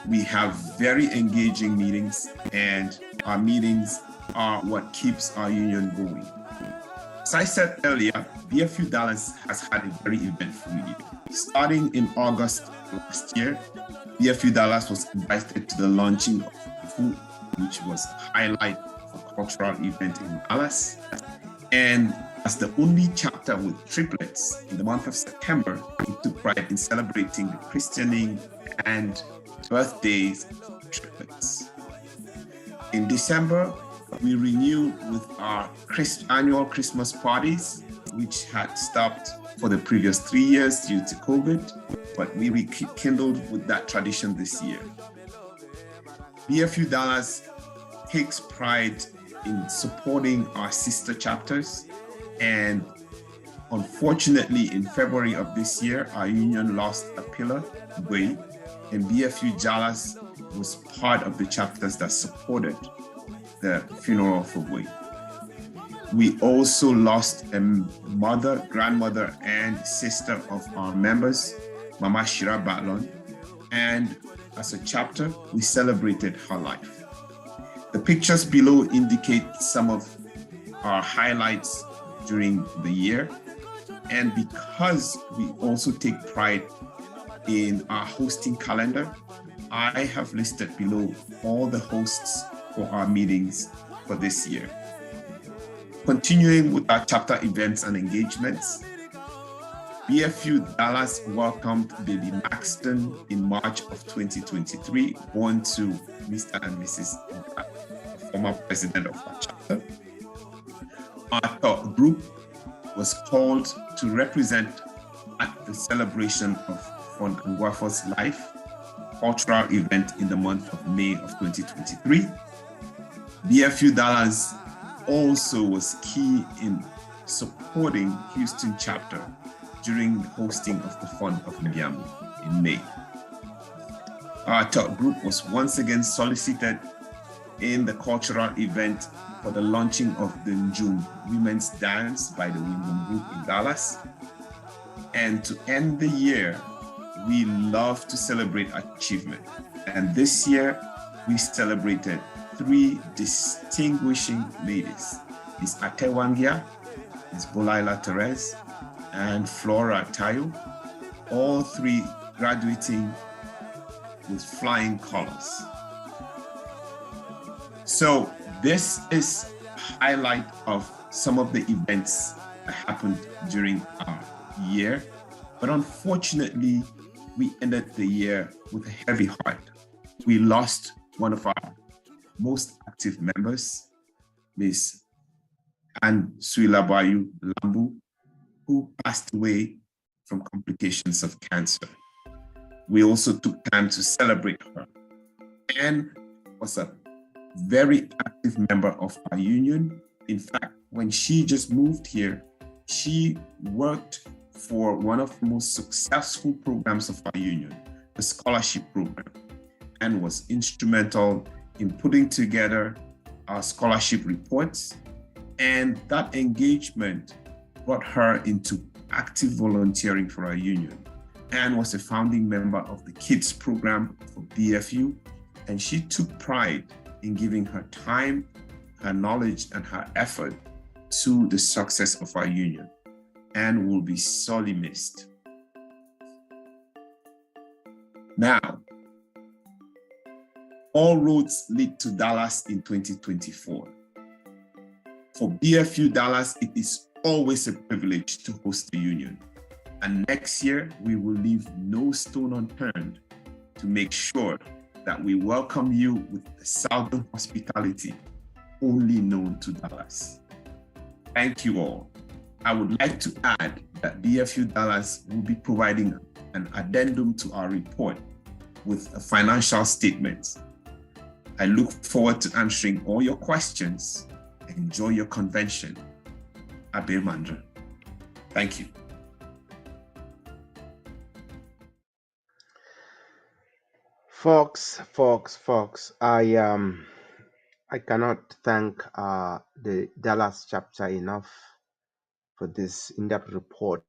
We have very engaging meetings, and our meetings are what keeps our union going. As I said earlier, BFU Dallas has had a very eventful year. Starting in August last year, BFU Dallas was invited to the launching of BFU, which was a highlight for cultural event in Dallas. And as the only chapter with triplets in the month of September, we took pride in celebrating the christening and birthdays of triplets. In December, We renew with our annual Christmas parties, which had stopped for the previous 3 years due to COVID, but we rekindled with that tradition this year. BFU Dallas takes pride in supporting our sister chapters, and unfortunately in February of this year, our union lost a pillar, Way, and BFU Dallas was part of the chapters that supported the funeral for Way. We also lost a mother, grandmother, and sister of our members, Mama Shira Batlon, and as a chapter, we celebrated her life. The pictures below indicate some of our highlights during the year, and because we also take pride in our hosting calendar, I have listed below all the hosts for our meetings for this year. Continuing with our chapter events and engagements, BFU Dallas welcomed Baby Maxton in March of 2023, born to Mr. and Mrs. former president of our chapter. Our top group was called to represent at the celebration of Fon Nguafo's life, cultural event in the month of May of 2023. BFU Dallas also was key in supporting Houston chapter during the hosting of the Fund of Miami in May. Our top group was once again solicited in the cultural event for the launching of the Njum Women's Dance by the Women Group in Dallas. And to end the year, we love to celebrate achievement. And this year, we celebrated 3 distinguishing ladies, Ms. Atewangia, Ms. Bolaila Therese, and Flora Tayo, all 3 graduating with flying colors. So this is a highlight of some of the events that happened during our year, but unfortunately, we ended the year with a heavy heart. We lost one of our most active members, Ms. Anne Suilabayu Lambu, who passed away from complications of cancer. We also took time to celebrate her. Anne was a very active member of our union. In fact, when she just moved here, she worked for one of the most successful programs of our union, the scholarship program, and was instrumental in putting together our scholarship reports. And that engagement brought her into active volunteering for our union, and was a founding member of the kids program for BFU. And she took pride in giving her time, her knowledge, and her effort to the success of our union, and will be sorely missed. Now, all roads lead to Dallas in 2024. For BFU Dallas, it is always a privilege to host the union. And next year, we will leave no stone unturned to make sure that we welcome you with the Southern hospitality only known to Dallas. Thank you all. I would like to add that BFU Dallas will be providing an addendum to our report with a financial statement. I look forward to answering all your questions. Enjoy your convention. Abir Mandra. Thank you. Folks, I cannot thank the Dallas chapter enough for this in-depth report.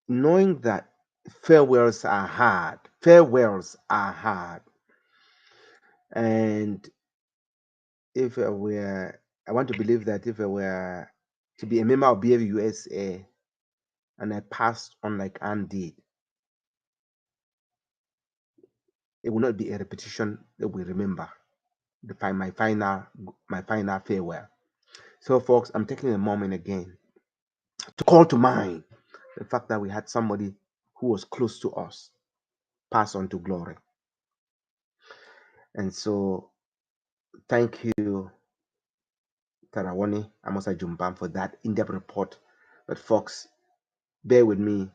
Knowing that farewells are hard, and if I want to believe that if I were to be a member of BFU-USA and I passed on like Anne did, it will not be a repetition that we remember my final farewell. So folks, I'm taking a moment again to call to mind the fact that we had somebody who was close to us pass on to glory. And so thank you, Tarawani Amosa Jumbam, for that in-depth report. But folks, bear with me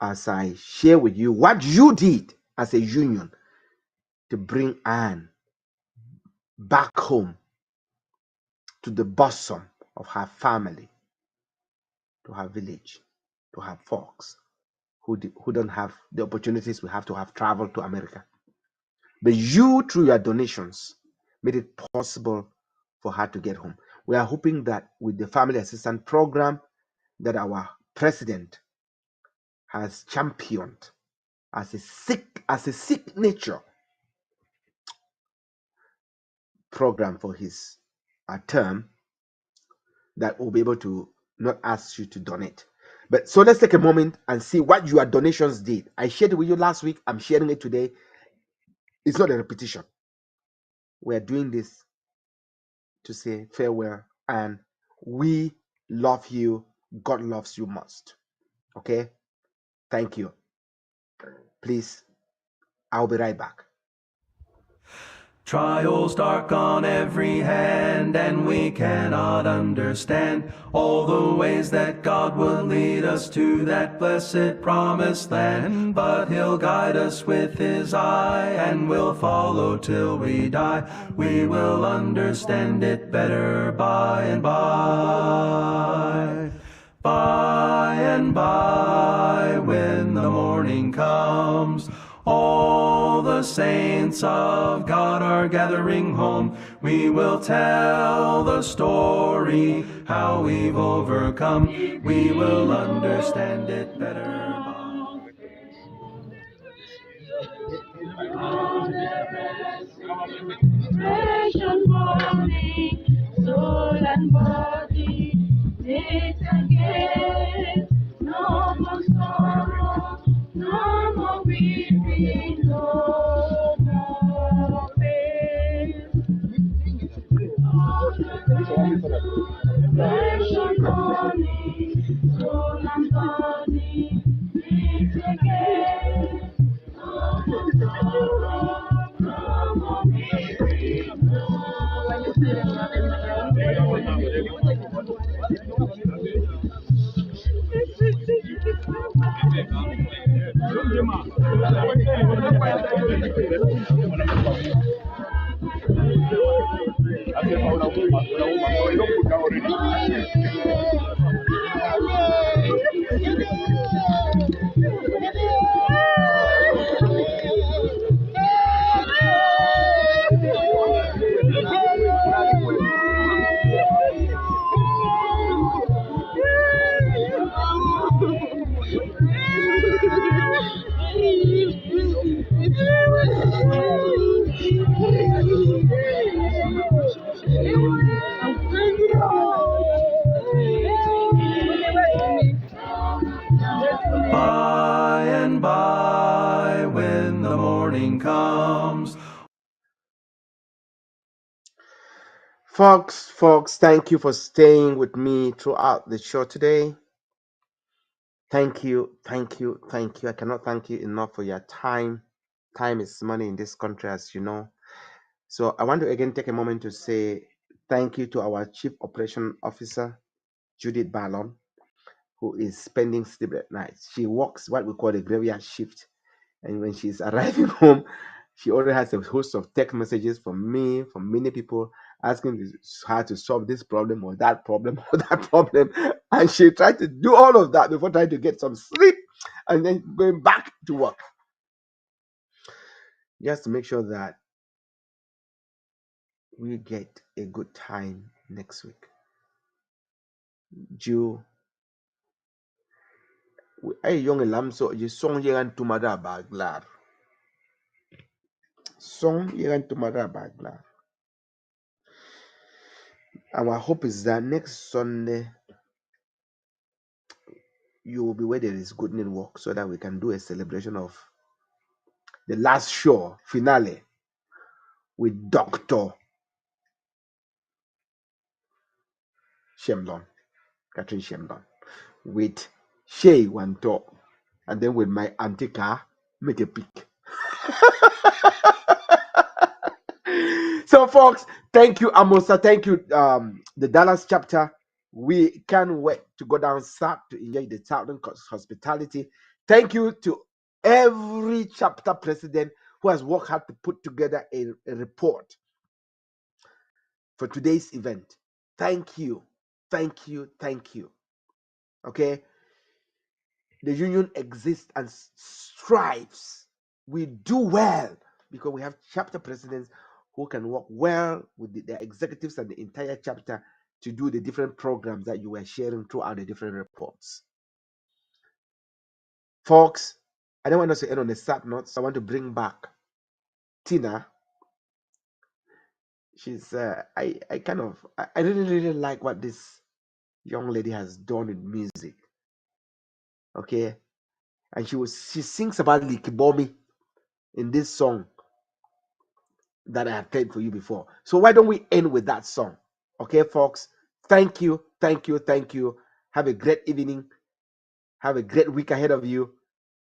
as I share with you what you did as a union to bring Anne back home to the bosom of her family, to her village, to her folks who don't have the opportunities we have to have traveled to America. But you, through your donations, made it possible for her to get home. We are hoping that with the family assistance program that our president has championed as a signature program for his term, that will be able to not ask you to donate. But so let's take a moment and see what your donations did. I shared it with you last week. I'm sharing it today. It's not a repetition. We're doing this to say farewell, and we love you. God loves you most. Okay? Thank you. Please, I'll be right back. Trials dark on every hand, and we cannot understand all the ways that God will lead us to that blessed promised land. But He'll guide us with His eye, and we'll follow till we die. We will understand it better by and by. By and by, when the morning comes, all the saints of God are gathering home. We will tell the story, how we've overcome. We will understand it better. Fresh and morning, soul and body, knit again. No more sorrow, no more weeping, no more pain. Fresh and morning, soul and body, knit again. No more sorrow, no more weeping, By and by, when the morning comes. Folks, thank you for staying with me throughout the show today. Thank you. I cannot thank you enough for your time. Time is money in this country, as you know. So I want to again take a moment to say thank you to our Chief Operation Officer, Judith Ballon, who is spending sleepless nights. She works what we call the graveyard shift. And when she's arriving home, she already has a host of text messages from me, from many people, asking her to solve this problem or that problem or that problem. And she tried to do all of that before trying to get some sleep and then going back to work. Just to make sure that we get a good time next week. Ay young lamso you song yegan tumada baglar. Song yegan tumada baglar. Our hope is that next Sunday you will be where there is good network so that we can do a celebration of the last show finale with Dr. Shemlon, Catherine Shemlon, with Shay Wanto, and then with my auntie car, make a pic. So, folks, thank you, Amosa. Thank you, the Dallas chapter. We can't wait to go down south to enjoy the southern hospitality. Thank you to every chapter president who has worked hard to put together a report for today's event. Thank you. Thank you. Thank you. Okay. The union exists and strives. We do well because we have chapter presidents who can work well with their executives and the entire chapter to do the different programs that you were sharing throughout the different reports. Folks, I don't want us to end on a sad note, so I want to bring back Tina. She's I really like what this young lady has done in music. Okay. And she sings about Likibomi in this song that I have played for you before. So why don't we end with that song? Okay, folks. Thank you. Thank you. Thank you. Have a great evening. Have a great week ahead of you.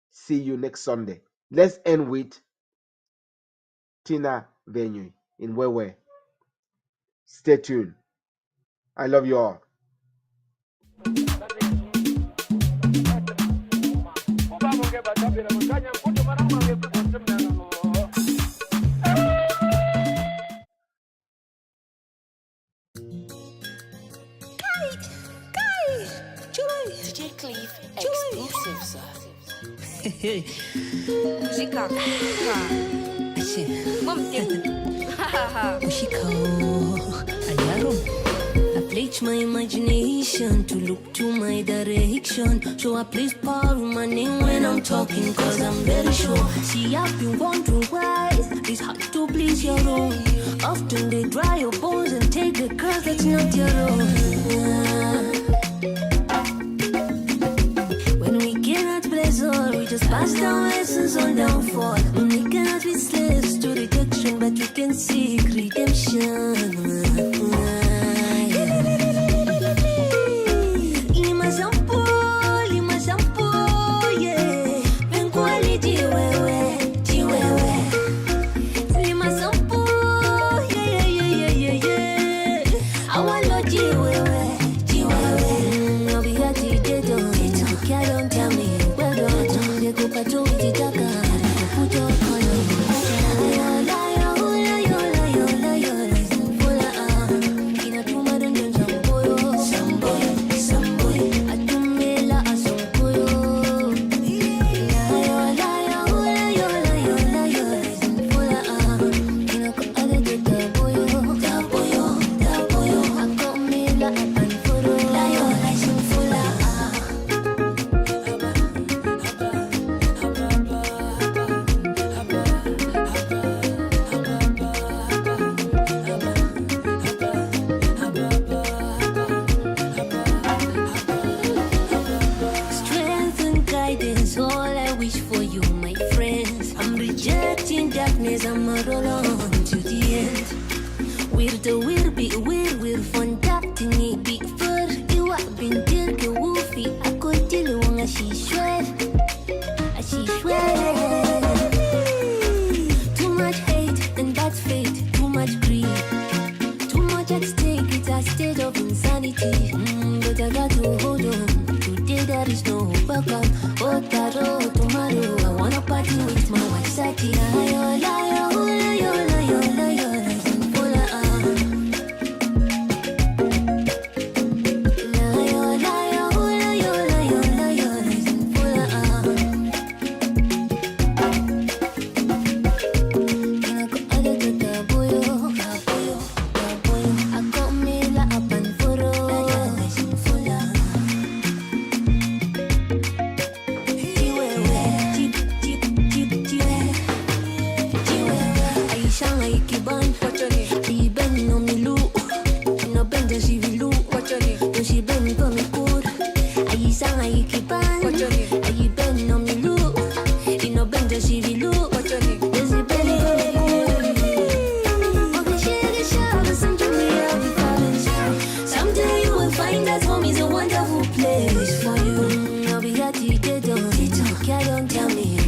See you next Sunday. Let's end with Tina Venue in Wewe. Stay tuned. I love you all. DJ Cleve exclusive, sir. Musica. I pledge my imagination to look to my direction. So I place power in my name when I'm talking, cause I'm very sure. See, I've been wondering why it's hard to please your own. Often they dry your bones and take the girl that's not your own. When we cannot pleasure, we just pass down lessons on downfall. We cannot be slaves to rejection, but we can seek redemption.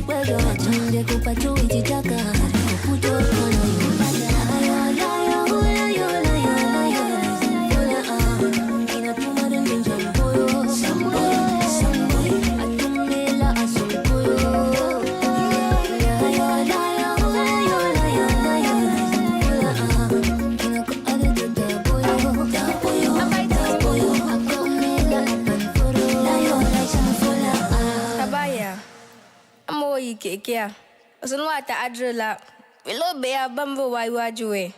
Well done, keke ya. Osun wata adrela. Wilo be ya bambo wa iwaju e.